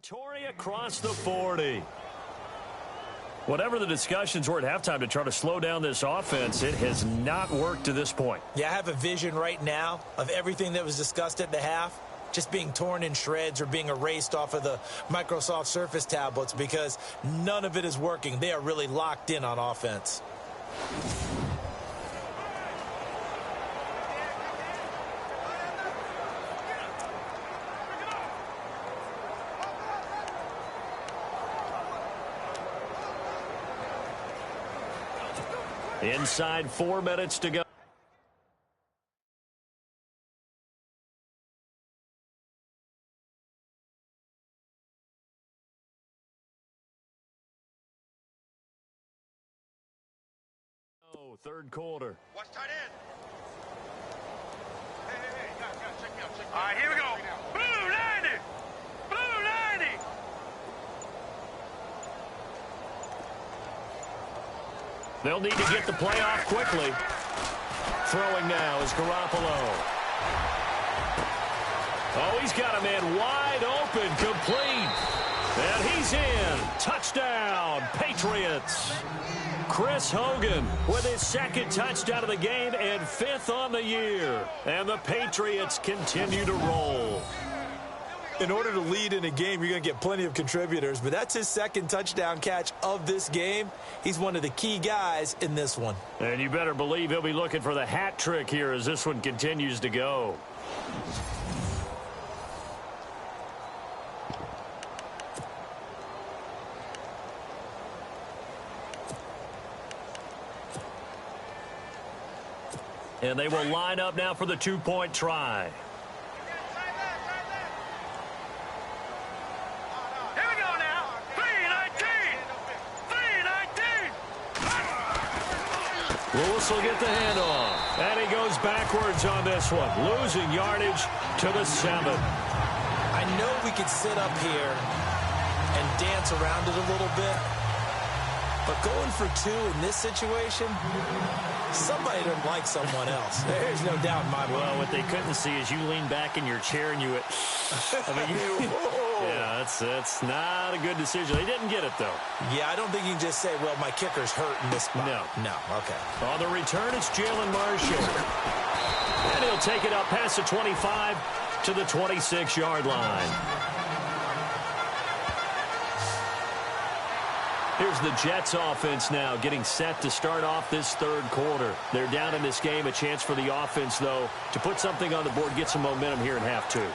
Territory across the 40. Whatever the discussions were at halftime to try to slow down this offense, it has not worked to this point. Yeah, I have a vision right now of everything that was discussed at the half just being torn in shreds or being erased off of the Microsoft Surface tablets because none of it is working. They are really locked in on offense. Inside 4 minutes to go. Oh, 3rd quarter. Watch tight end. Hey, guys, check me out. All right, here we go. Blue 90. Blue 90. They'll need to get the play off quickly. Throwing now is Garoppolo. Oh, he's got a man wide open, complete. And he's in. Touchdown, Patriots. Chris Hogan with his 2nd touchdown of the game and 5th on the year. And the Patriots continue to roll. In order to lead in a game, you're going to get plenty of contributors, but that's his 2nd touchdown catch of this game. He's one of the key guys in this one. And you better believe he'll be looking for the hat trick here as this one continues to go. And they will line up now for the 2-point try. Lewis will get the handoff. And he goes backwards on this one. Losing yardage to the 7. I know we could sit up here and dance around it a little bit. But going for 2 in this situation, somebody doesn't like someone else. There's no doubt in my mind. Well, what they couldn't see is you lean back in your chair and you went, yeah, that's not a good decision. They didn't get it, though. Yeah, I don't think you can just say, well, my kicker's hurt in this spot. No, okay. On the return, it's Jalen Marshall. And he'll take it up past the 25 to the 26-yard line. Here's the Jets offense now getting set to start off this third quarter. They're down in this game. A chance for the offense, though, to put something on the board, get some momentum here in half two.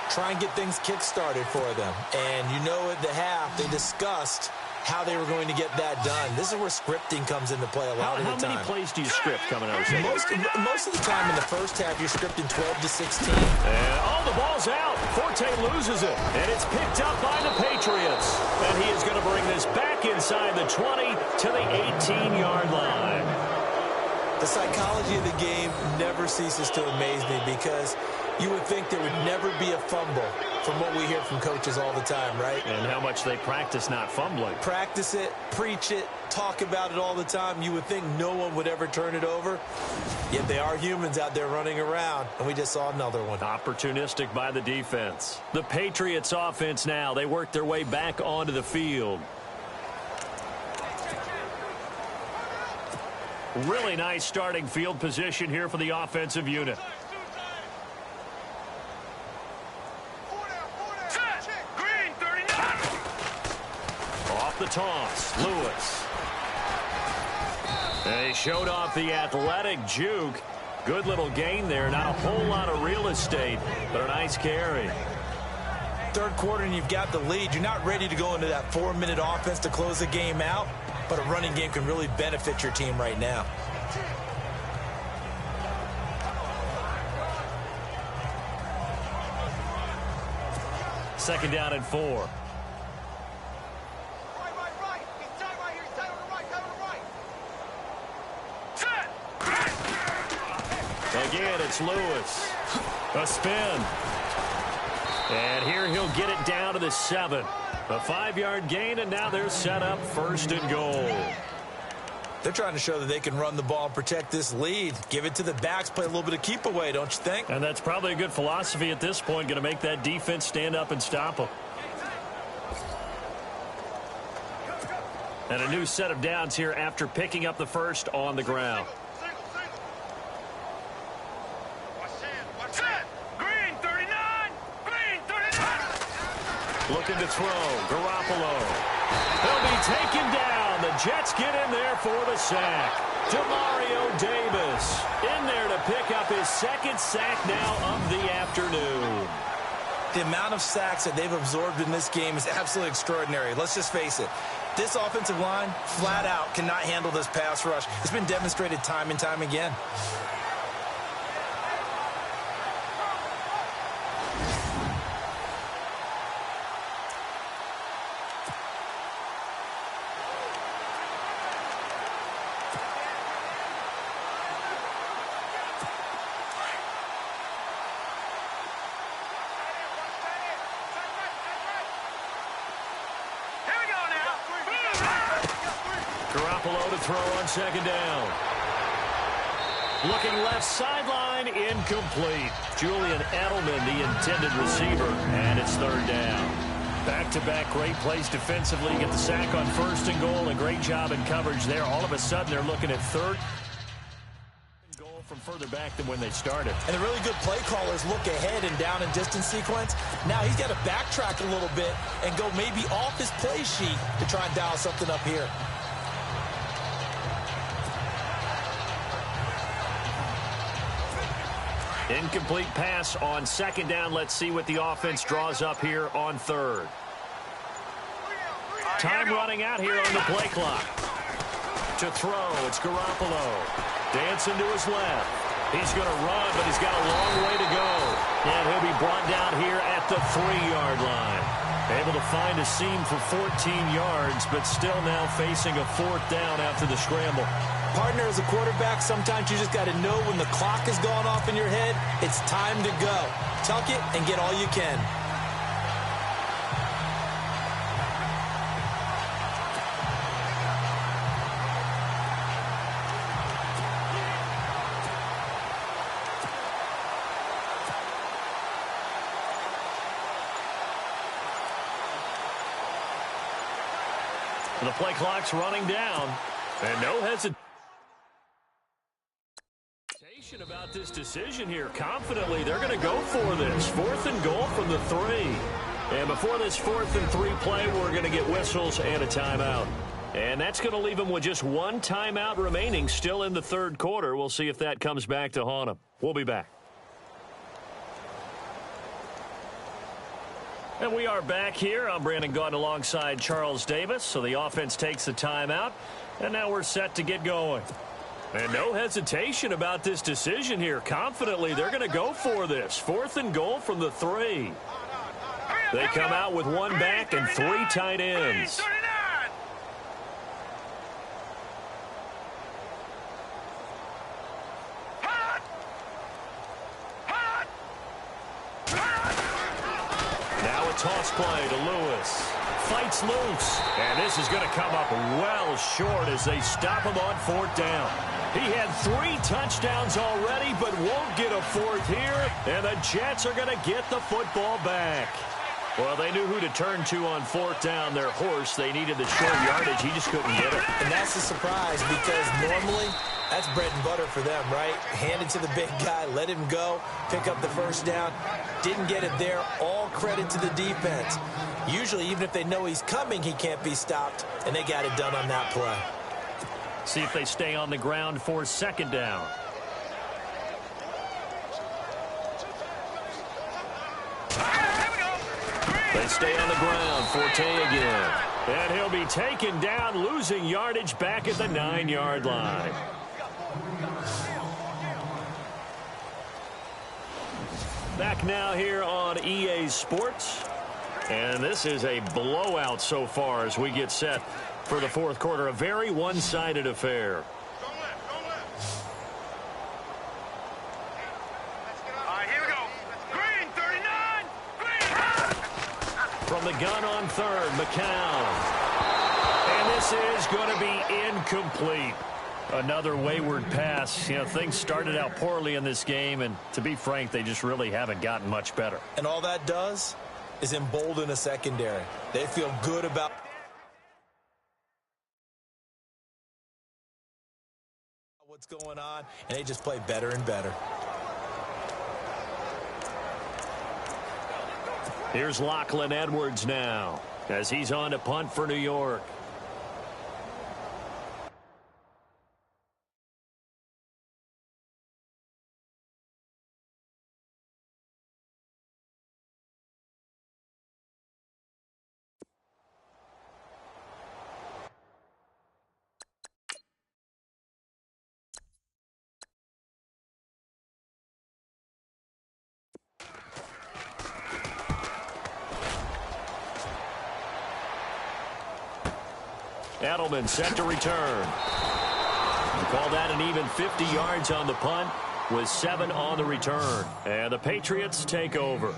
Try and get things kick-started for them. And you know at the half, they discussed how they were going to get that done. This is where scripting comes into play a lot of the time. How many plays do you script coming out of the Most of the time in the first half, you're scripting 12 to 16. And, the ball's out. Forte loses it. And it's picked up by the Patriots. And he is going to bring this back inside the 20 to the 18-yard line. The psychology of the game never ceases to amaze me because you would think there would never be a fumble from what we hear from coaches all the time, right? And how much they practice not fumbling. Practice it, preach it, talk about it all the time. You would think no one would ever turn it over. Yet they are humans out there running around, and we just saw another one. Opportunistic by the defense. The Patriots offense now, they work their way back onto the field. Really nice starting field position here for the offensive unit. Off the toss, Lewis. They showed off the athletic juke. Good little gain there. Not a whole lot of real estate, but a nice carry. Third quarter and you've got the lead. You're not ready to go into that 4-minute offense to close the game out, but a running game can really benefit your team right now. Second down and 4. Again, it's Lewis. A spin. And here he'll get it down to the 7. A 5-yard gain, and now they're set up 1st and goal. They're trying to show that they can run the ball and protect this lead. Give it to the backs, play a little bit of keep away, don't you think? And that's probably a good philosophy at this point, going to make that defense stand up and stop them. And a new set of downs here after picking up the first on the ground. Looking to throw. Garoppolo. He'll be taken down. The Jets get in there for the sack. Demario Davis in there to pick up his second sack now of the afternoon. The amount of sacks that they've absorbed in this game is absolutely extraordinary. Let's just face it. This offensive line, flat out, cannot handle this pass rush. It's been demonstrated time and time again. Garoppolo to throw on second down. Looking left sideline, incomplete. Julian Edelman, the intended receiver, and it's third down. Back-to-back great plays defensively. Get the sack on 1st and goal. A great job in coverage there. All of a sudden, they're looking at 3rd and goal from further back than when they started. And the really good play callers look ahead and down and distance sequence. Now he's got to backtrack a little bit and go maybe off his play sheet to try and dial something up here. Incomplete pass on second down. Let's see what the offense draws up here on 3rd. Time running out here on the play clock. To throw, it's Garoppolo. Dancing to his left. He's going to run, but he's got a long way to go. And he'll be brought down here at the 3-yard line. Able to find a seam for 14 yards, but still now facing a 4th down after the scramble. Partner, as a quarterback, sometimes you just got to know when the clock has gone off in your head, it's time to go. Tuck it and get all you can. The play clock's running down, and no hesitation about this decision here. Confidently, they're going to go for this. 4th and goal from the 3. And before this 4th and 3 play, we're going to get whistles and a timeout. And that's going to leave them with just one timeout remaining still in the third quarter. We'll see if that comes back to haunt them. We'll be back. And we are back here. I'm Brandon Gaudin alongside Charles Davis. So the offense takes the timeout. And now we're set to get going. And no hesitation about this decision here. Confidently, they're going to go for this. 4th and goal from the 3. They come out with one back and 3 tight ends. Now a toss play to Lewis. Fights loose. And this is going to come up well short as they stop him on 4th down. He had 3 touchdowns already, but won't get a 4th here. And the Jets are going to get the football back. Well, they knew who to turn to on 4th down. Their horse, they needed the short yardage. He just couldn't get it. And that's a surprise because normally that's bread and butter for them, right? Hand it to the big guy, let him go, pick up the first down. Didn't get it there. All credit to the defense. Usually, even if they know he's coming, he can't be stopped, and they got it done on that play. See if they stay on the ground for 2nd down. They stay on the ground. Forte again. And he'll be taken down, losing yardage back at the 9-yard line. Back now here on EA Sports. And this is a blowout so far as we get set for the 4th quarter. A very one-sided affair. From the gun on 3rd, McCown. And this is going to be incomplete. Another wayward pass. You know, things started out poorly in this game, and to be frank, they just really haven't gotten much better. And all that does is embolden a secondary. They feel good about what's going on, and they just play better and better. Here's Lachlan Edwards now as he's on to punt for New York. Edelman set to return. We call that an even 50 yards on the punt with 7 on the return. And the Patriots take over.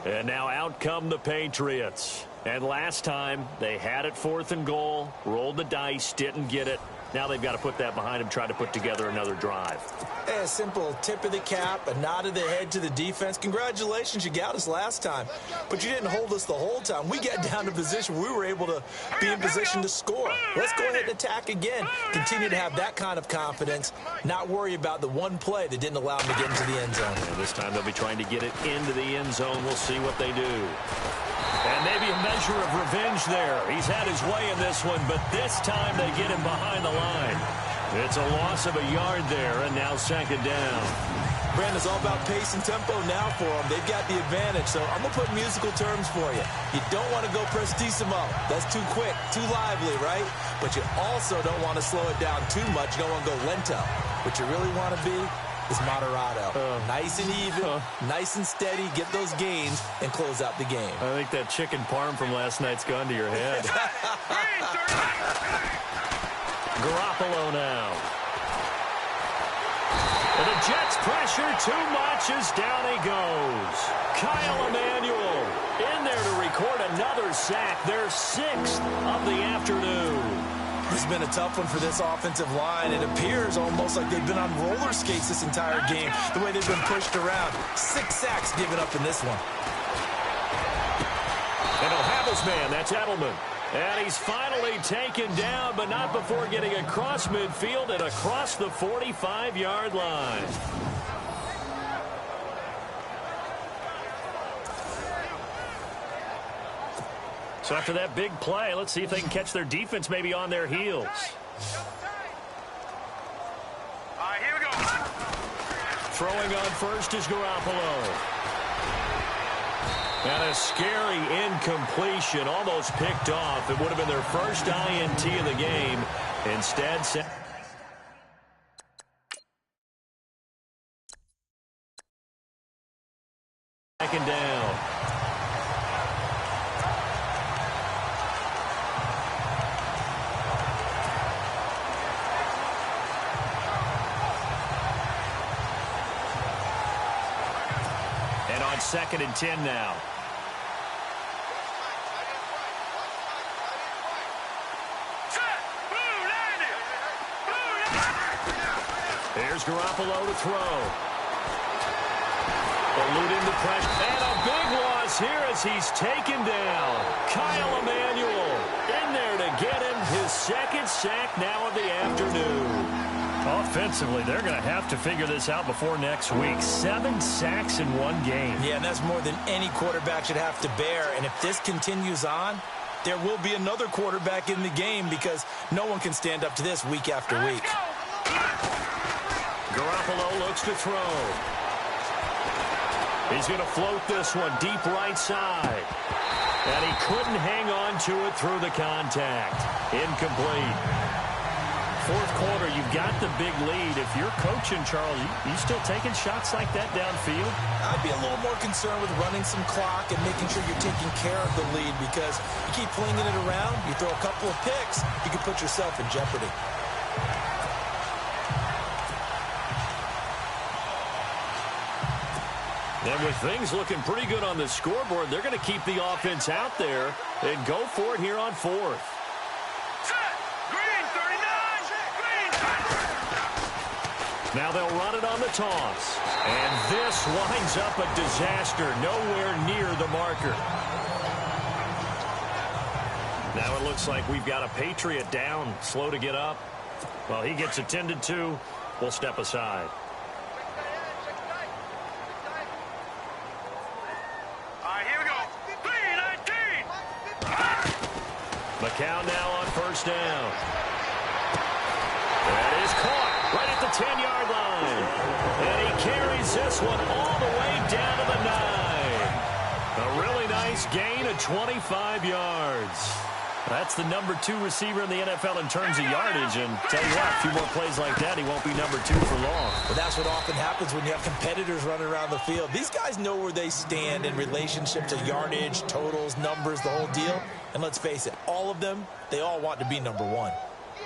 And now out come the Patriots. And last time they had it 4th and goal, rolled the dice, didn't get it. Now they've got to put that behind them, try to put together another drive. A simple tip of the cap, a nod of the head to the defense. Congratulations, you got us last time. But you didn't hold us the whole time. We got down to position where we were able to be in position to score. Let's go ahead and attack again. Continue to have that kind of confidence, not worry about the one play that didn't allow them to get into the end zone. And this time they'll be trying to get it into the end zone. We'll see what they do. And maybe a measure of revenge there. He's had his way in this one, but this time they get him behind the line. It's a loss of a yard there, and now 2nd down. Brandon's all about pace and tempo now for them. They've got the advantage, so I'm going to put musical terms for you. You don't want to go prestissimo. That's too quick, too lively, right? But you also don't want to slow it down too much. You don't want to go lento. What you really want to be is moderato. Nice and even, nice and steady, get those gains, and close out the game. I think that chicken parm from last night's gone to your head. Garoppolo now. And the Jets pressure too much as down he goes. Kyle Emanuel in there to record another sack, their 6th of the afternoon. It's been a tough one for this offensive line. It appears almost like they've been on roller skates this entire game, the way they've been pushed around. 6 sacks given up in this one. And he'll have his man. That's Edelman. And he's finally taken down, but not before getting across midfield and across the 45-yard line. So after that big play, let's see if they can catch their defense maybe on their heels. All right, here we go. Throwing on first is Garoppolo. And a scary incompletion, almost picked off. It would have been their first INT of the game. Instead, second down. And on 2nd and 10 now. Here's Garoppolo to throw. Eluding the pressure. And a big loss here as he's taken down. Kyle Emanuel in there to get him his 2nd sack now of the afternoon. Offensively, they're going to have to figure this out before next week. 7 sacks in one game. Yeah, and that's more than any quarterback should have to bear. And if this continues on, there will be another quarterback in the game because no one can stand up to this week after week. Garoppolo looks to throw. He's going to float this one deep right side. And he couldn't hang on to it through the contact. Incomplete. 4th quarter, you've got the big lead. If you're coaching, Charles, you still taking shots like that downfield? I'd be a little more concerned with running some clock and making sure you're taking care of the lead because you keep flinging it around, you throw a couple of picks, you can put yourself in jeopardy. And with things looking pretty good on the scoreboard, they're going to keep the offense out there and go for it here on 4th. Green, 39. Green. Now they'll run it on the toss. And this winds up a disaster, nowhere near the marker. Now it looks like we've got a Patriot down, slow to get up. Well, he gets attended to. We'll step aside. McCown now on 1st down. That is caught right at the 10-yard line. And he carries this one all the way down to the 9. A really nice gain of 25 yards. That's the number 2 receiver in the NFL in terms of yardage. And tell you what, a few more plays like that, he won't be number 2 for long. But that's what often happens when you have competitors running around the field. These guys know where they stand in relationship to yardage, totals, numbers, the whole deal. And let's face it, all of them, they all want to be number 1.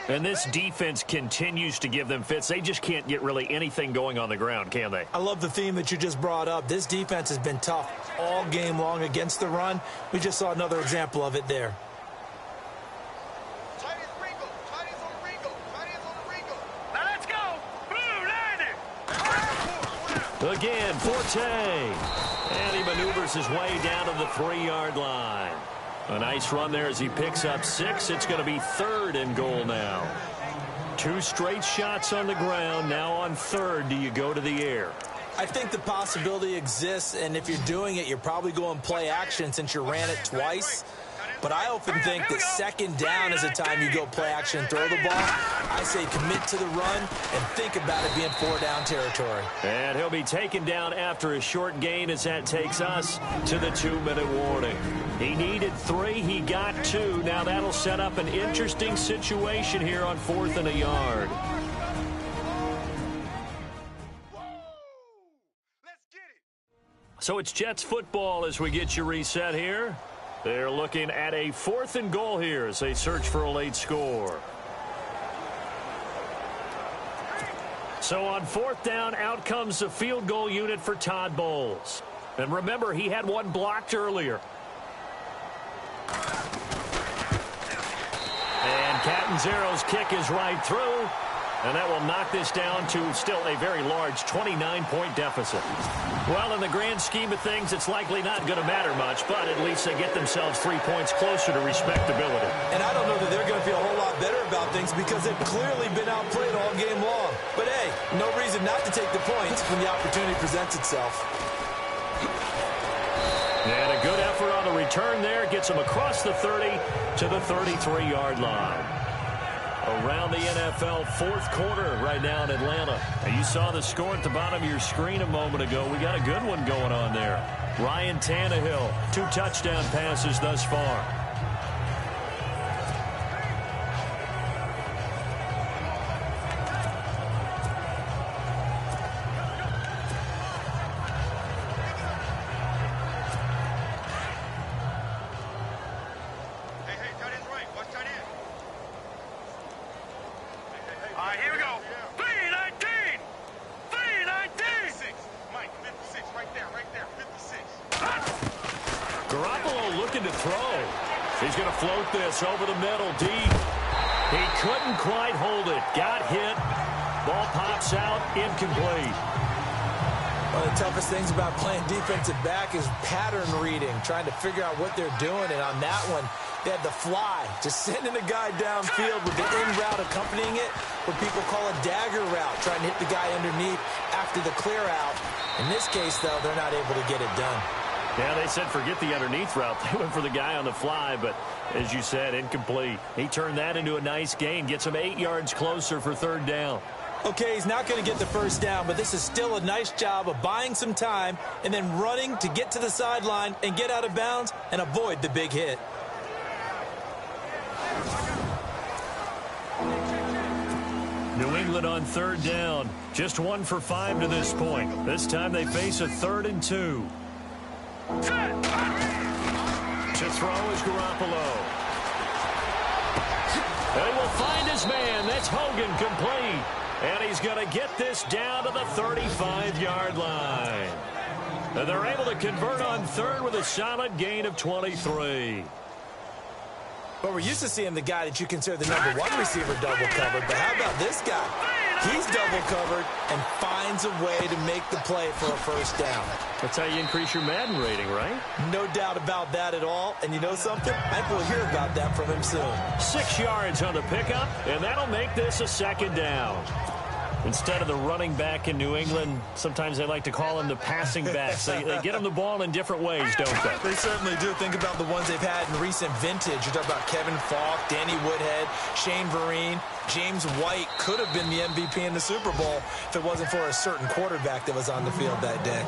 And this defense continues to give them fits. They just can't get really anything going on the ground, can they? I love the theme that you just brought up. This defense has been tough all game long against the run. We just saw another example of it there. Again, Forte. And he maneuvers his way down to the 3-yard line. A nice run there as he picks up 6. It's going to be 3rd and goal now. 2 straight shots on the ground. Now on 3rd, do you go to the air? I think the possibility exists, and if you're doing it, you're probably going play action since you ran it twice. But I often think that 2nd down is the time you go play action and throw the ball. I say commit to the run and think about it being 4-down territory. And he'll be taken down after a short gain as that takes us to the 2-minute warning. He needed 3. He got 2. Now that'll set up an interesting situation here on 4th and a yard. So it's Jets football as we get you reset here. They're looking at a 4th and goal here as they search for a late score. So on 4th down, out comes the field goal unit for Todd Bowles. And remember, he had one blocked earlier. And Catanzaro's kick is right through. And that will knock this down to still a very large 29-point deficit. Well, in the grand scheme of things, it's likely not going to matter much, but at least they get themselves 3 points closer to respectability. And I don't know that they're going to feel a whole lot better about things because they've clearly been outplayed all game long. But, hey, no reason not to take the points when the opportunity presents itself. And a good effort effort on the return there. Gets him across the 30 to the 33-yard line. Around the NFL fourth quarter right now in Atlanta. And you saw the score at the bottom of your screen a moment ago. We got a good one going on there. Ryan Tannehill, 2 touchdown passes thus far. He's going to float this over the middle, deep. He couldn't quite hold it. Got hit. Ball pops out, incomplete. One of the toughest things about playing defensive back is pattern reading, trying to figure out what they're doing. And on that one, they had the fly, just sending a guy downfield with the in route accompanying it, what people call a dagger route, trying to hit the guy underneath after the clear out. In this case, though, they're not able to get it done. Yeah, they said forget the underneath route. They went for the guy on the fly, but as you said, incomplete. He turned that into a nice gain, gets him 8 yards closer for third down. Okay, he's not going to get the first down, but this is still a nice job of buying some time and then running to get to the sideline and get out of bounds and avoid the big hit. New England on third down. Just 1 for 5 to this point. This time they face a 3rd and 2. To throw is Garoppolo. And he will find his man. That's Hogan, complete. And he's going to get this down to the 35-yard line. And they're able to convert on third with a solid gain of 23. But we're used to seeing the guy that you consider the number 1 receiver double covered. But how about this guy? He's double covered and finds a way to make the play for a first down. That's how you increase your Madden rating, right? No doubt about that at all. And you know something? I think we'll hear about that from him soon. 6 yards on the pickup, and that'll make this a 2nd down. Instead of the running back in New England, sometimes they like to call them the passing backs. They get them the ball in different ways, don't they? They certainly do. Think about the ones they've had in recent vintage. You talk about Kevin Falk, Danny Woodhead, Shane Vereen. James White could have been the MVP in the Super Bowl if it wasn't for a certain quarterback that was on the field that day.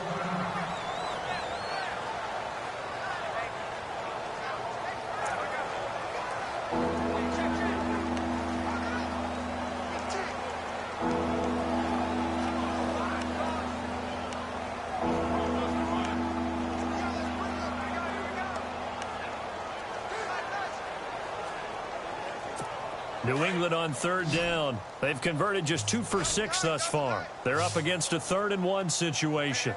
New England on third down. They've converted just 2 for 6 thus far. They're up against a 3rd and 1 situation.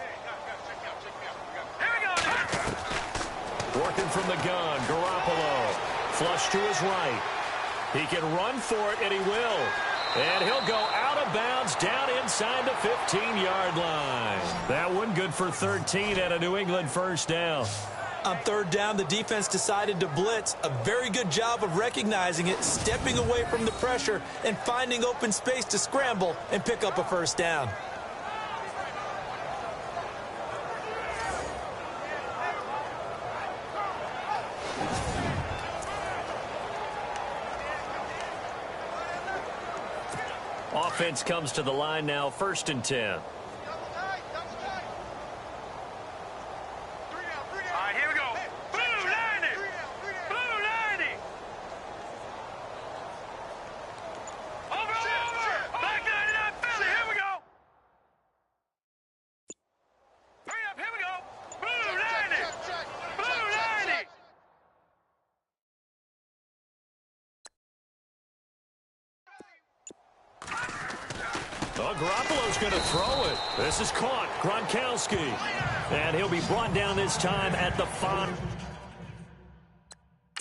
Working from the gun, Garoppolo. Flush to his right. He can run for it, and he will. And he'll go out of bounds down inside the 15-yard line. That one good for 13 at a New England first down. On third down, the defense decided to blitz. A very good job of recognizing it, stepping away from the pressure, and finding open space to scramble and pick up a first down. Offense comes to the line now, 1st and 10. Garoppolo's going to throw it. This is caught. Gronkowski. And he'll be brought down this time at the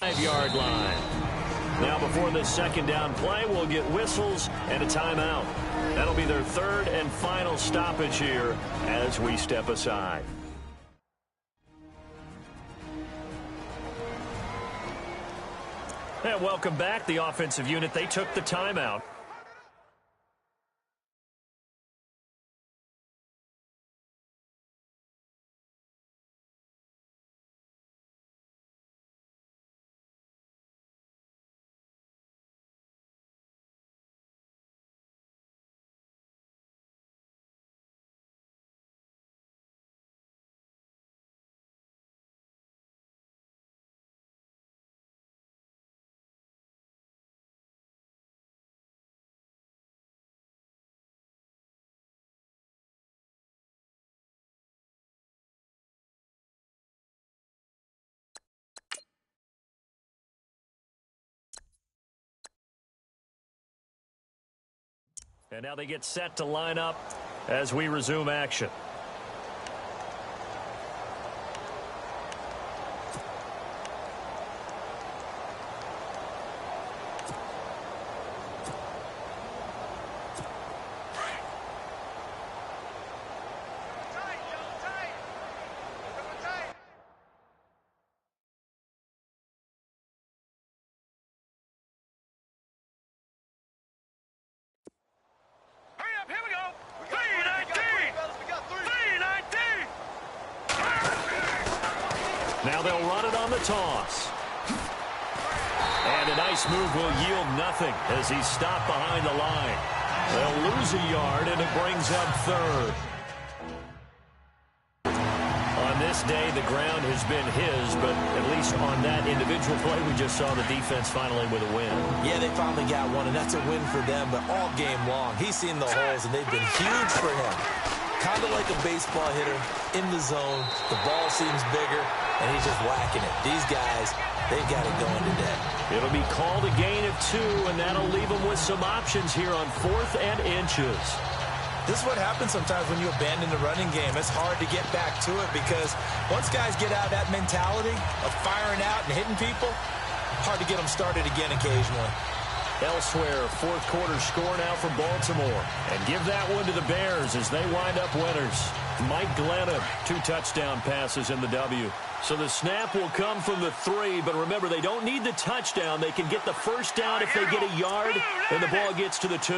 5-yard line. Now before this 2nd down play, we'll get whistles and a timeout. That'll be their 3rd and final stoppage here as we step aside. And welcome back, the offensive unit. They took the timeout. And now they get set to line up as we resume action. Now they'll run it on the toss. And a nice move will yield nothing as he's stopped behind the line. They'll lose a yard, and it brings up third. On this day, the ground has been his, but at least on that individual play, we just saw the defense finally with a win. Yeah, they finally got one, and that's a win for them, but all game long, he's seen the holes, and they've been huge for him. Kind of like a baseball hitter in the zone. The ball seems bigger, and he's just whacking it. These guys, they've got it going today. It'll be called a gain of 2, and that'll leave them with some options here on 4th and inches. This is what happens sometimes when you abandon the running game. It's hard to get back to it because once guys get out of that mentality of firing out and hitting people, hard to get them started again occasionally. Elsewhere, fourth quarter score now for Baltimore. And give that one to the Bears as they wind up winners. Mike Glennon, 2 touchdown passes in the W. So the snap will come from the 3, but remember, they don't need the touchdown. They can get the first down if they get a yard, and the ball gets to the 2.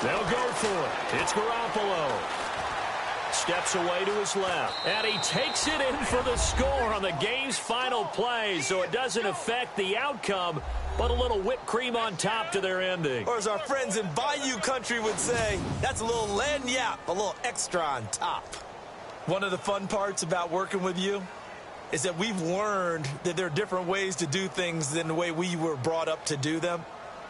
They'll go for it. It's Garoppolo. Steps away to his left. And he takes it in for the score on the game's final play, so it doesn't affect the outcome, but a little whipped cream on top to their ending. Or as our friends in Bayou Country would say, that's a little lagniappe, a little extra on top. One of the fun parts about working with you is that we've learned that there are different ways to do things than the way we were brought up to do them.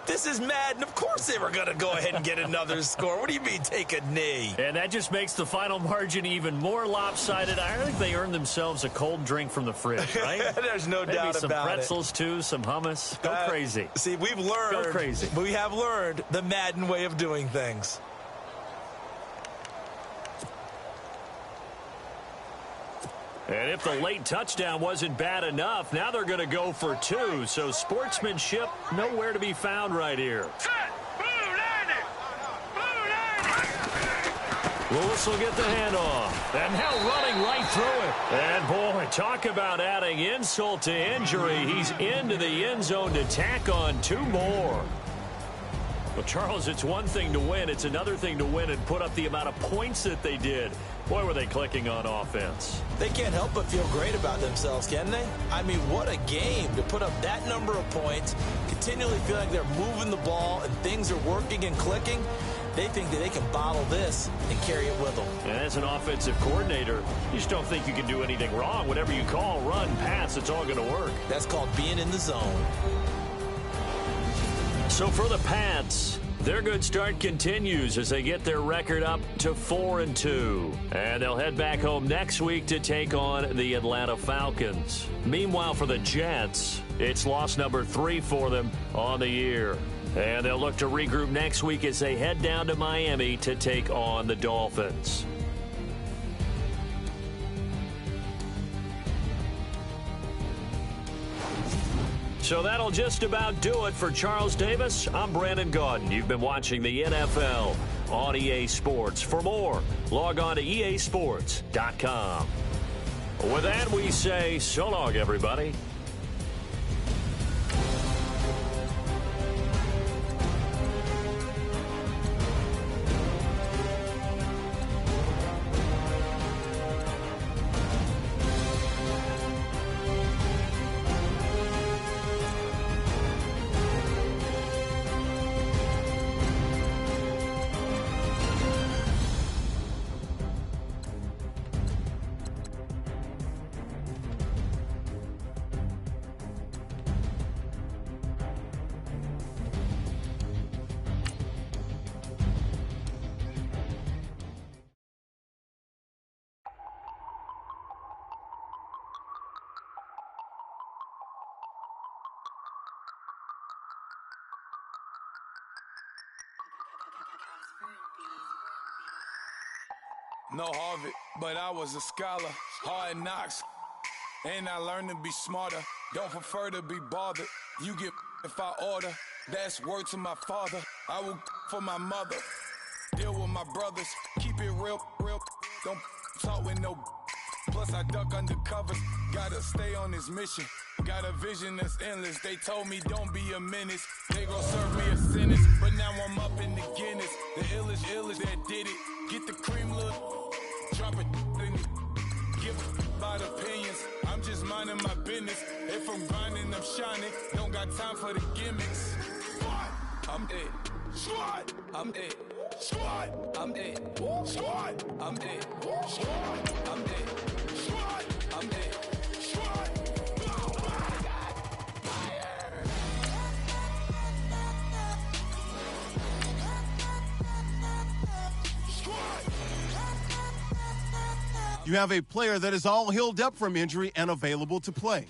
This is Madden. Of course they were going to go ahead and get another score. What do you mean take a knee? And that just makes the final margin even more lopsided. I think they earned themselves a cold drink from the fridge, right? There's no doubt about it. Maybe some pretzels, too, some hummus. Go crazy. See, we've learned. Go crazy. We have learned the Madden way of doing things. And if the late touchdown wasn't bad enough, now they're going to go for 2. So sportsmanship nowhere to be found right here. Lewis will get the handoff. And now running right through it. And boy, talk about adding insult to injury. He's into the end zone to tack on 2 more. Well, Charles, it's one thing to win. It's another thing to win and put up the amount of points that they did. Boy, were they clicking on offense. They can't help but feel great about themselves, can they? I mean, what a game to put up that number of points, continually feel like they're moving the ball and things are working and clicking. They think that they can bottle this and carry it with them. And as an offensive coordinator, you just don't think you can do anything wrong. Whatever you call, run, pass, it's all going to work. That's called being in the zone. So for the Pats, their good start continues as they get their record up to 4-2. And they'll head back home next week to take on the Atlanta Falcons. Meanwhile, for the Jets, it's loss number 3 for them on the year. And they'll look to regroup next week as they head down to Miami to take on the Dolphins. So that'll just about do it for Charles Davis. I'm Brandon Gaudin. You've been watching the NFL on EA Sports. For more, log on to easports.com. With that, we say so long, everybody. No Harvard, but I was a scholar. Hard knocks, and I learned to be smarter. Don't prefer to be bothered. You get if I order. That's word to my father. I will for my mother. Deal with my brothers. Keep it real. Don't talk with no. Plus I duck undercovers. Gotta stay on this mission. Got a vision that's endless. They told me don't be a menace. They gon' serve me a sentence. But now I'm up in the Guinness. The illest that did it. Get the cream look. Drop it in it. Give about opinions. I'm just minding my business. If I'm grinding, I'm shining. Don't got time for the gimmicks. I'm it. Squad. I'm it. Squad. I'm it. Squad. I'm it. Squad. I'm it. Squad. I'm it. Squad. You have a player that is all healed up from injury and available to play.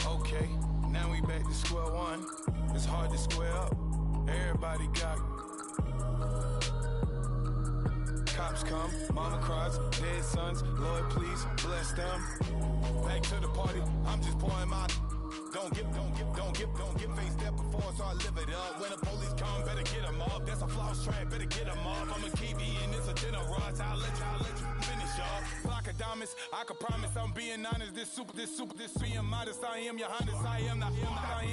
Okay, now we back to square one. It's hard to square up. Everybody got cops come, mama cries, dead sons, Lord please bless them. Back to the party, I'm just pouring my. Don't get faced up before, so I live it up. When the police come, better get them up. That's a floss track, better get them up. I'ma keep eating, it's a dinner rush. I'll let you finish up. Block of diamonds, I can promise I'm being honest. This being modest. I am your highness, I am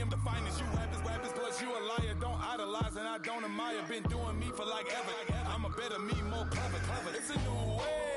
the finest. You rappers, plus you a liar. Don't idolize and I don't admire. Been doing me for like ever. I'm a better me, more clever. It's a new way.